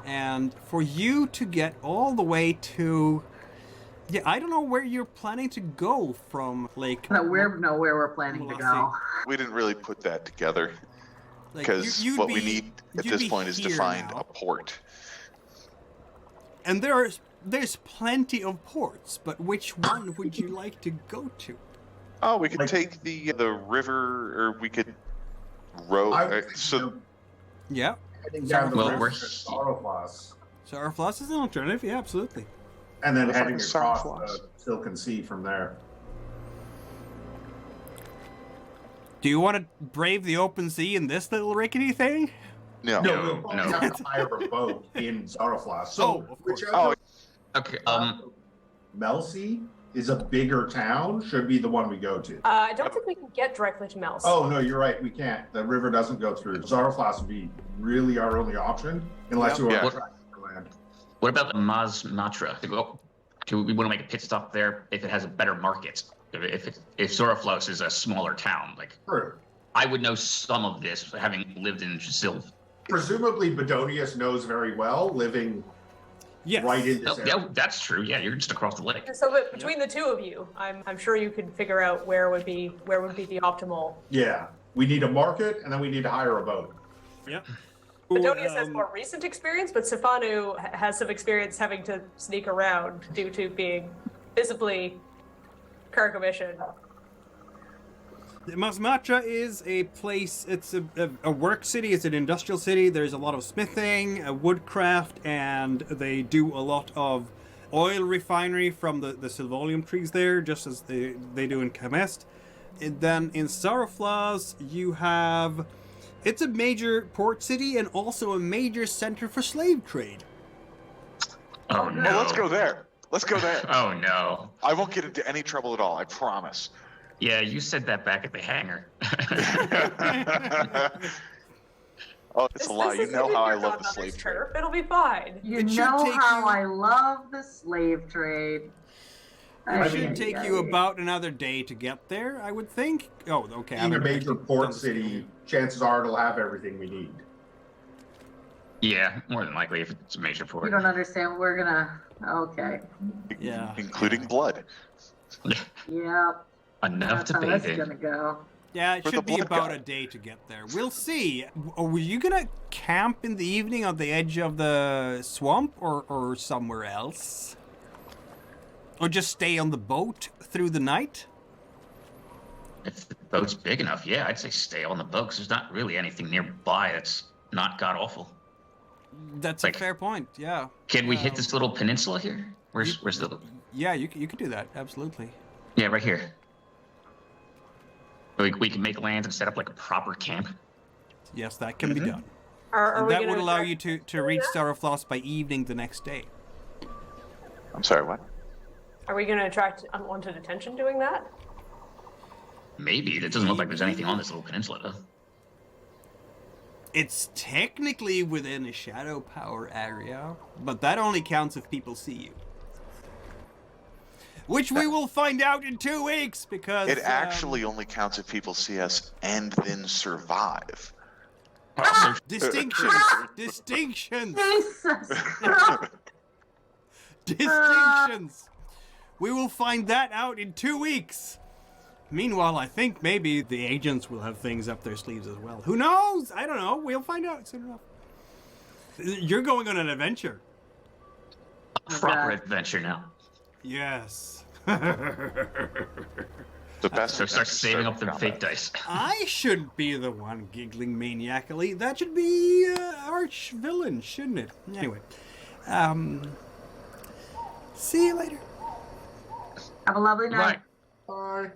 And for you to get all the way to... Yeah, I don't know where you're planning to go from Lake... No, where we're planning to go. We didn't really put that together Like, because you'd what be- we need at you'd this be point is to here find now. a port. And there's plenty of ports, but which one would you like to go to? Oh, we could Like- take the river, or we could row. So Yeah. Heading down the Well, river we're to he- Saroflas, Saraflas is an alternative, yeah, absolutely. and then We'll heading find across Saroflas. the Silken Sea from there. Do you want to brave the open sea in this little rickety thing? no. No, we'll probably no. have to hire a boat in Saroflas. So, Oh, of course. whichever Oh, Okay, Melsi is a bigger town, should be the one we go to. I don't think we can get directly to Mels. Oh, no, you're right. We can't. The river doesn't go through. Zaroflas would be really our only option, unless you Yeah. want to track the land. what about Maz Matra? Do we want to make a pit stop there if it has a better market? If Zoraflos is a smaller town, like Sure. I would know some of this having lived in Silv. Presumably, Bodonius knows very well, living Yes. right in this Oh, area. yeah, that's true. Yeah, you're just across the lake. So that between the two of you, I'm sure you could figure out where would be the optimal. Yeah. We need a market, and then we need to hire a boat. Yep. Bodonius has more recent experience, but Sifanu has some experience having to sneak around due to being visibly Carcommission. Masmatra is a place, it's a work city, it's an industrial city. There's a lot of smithing, woodcraft, and they do a lot of oil refinery from the Silvolium trees there, just as they do in Kamest. And then in Saraflas, you have... It's a major port city and also a major center for slave trade. Oh no! Well, let's go there. Let's go there. Oh no. I won't get into any trouble at all. I promise. Yeah, you said that back at the hangar. Oh, it's a lie. You know how I love the slave trade. It'll be fine. You know how I love the slave trade. It should take you about another day to get there, I would think. Oh, okay. Being a major port city, chances are it'll have everything we need. Yeah, more than likely if it's a major port. You don't understand. We're gonna. Okay. Yeah. Including blood. Yep. Enough That's to how that's bathe in. gonna go. Yeah, it For should the be blood about guy. a day to get there. We'll see. Were you gonna camp in the evening on the edge of the swamp or somewhere else? Or just stay on the boat through the night? If the boat's big enough, yeah, I'd say stay on the boat because there's not really anything nearby that's not god-awful. That's Like- a fair point, yeah. Can we hit this little peninsula here? Where's the... Yeah, you could do that, absolutely. Yeah, right here. We can make land and set up like a proper camp. Yes, that can be done. Are And we that gonna would allow attract- you to reach Starofloss by evening the next day. I'm sorry, what? Are we going to attract unwanted attention doing that? Maybe. It doesn't look like there's anything on this little peninsula, though. It's technically within a shadow power area, but that only counts if people see you. Which we will find out in 2 weeks, because... It actually only counts if people see us and then survive. Distinctions! Distinctions! Jesus Christ. Distinctions! We will find that out in 2 weeks. Meanwhile, I think maybe the agents will have things up their sleeves as well. Who knows? I don't know. We'll find out soon enough. You're going on an adventure. Proper adventure now. Yes. The best. So start adventures saving start up them with fake combat. dice. I shouldn't be the one giggling maniacally. That should be arch villain, shouldn't it? Anyway, see you later. Have a lovely night. Right. Bye.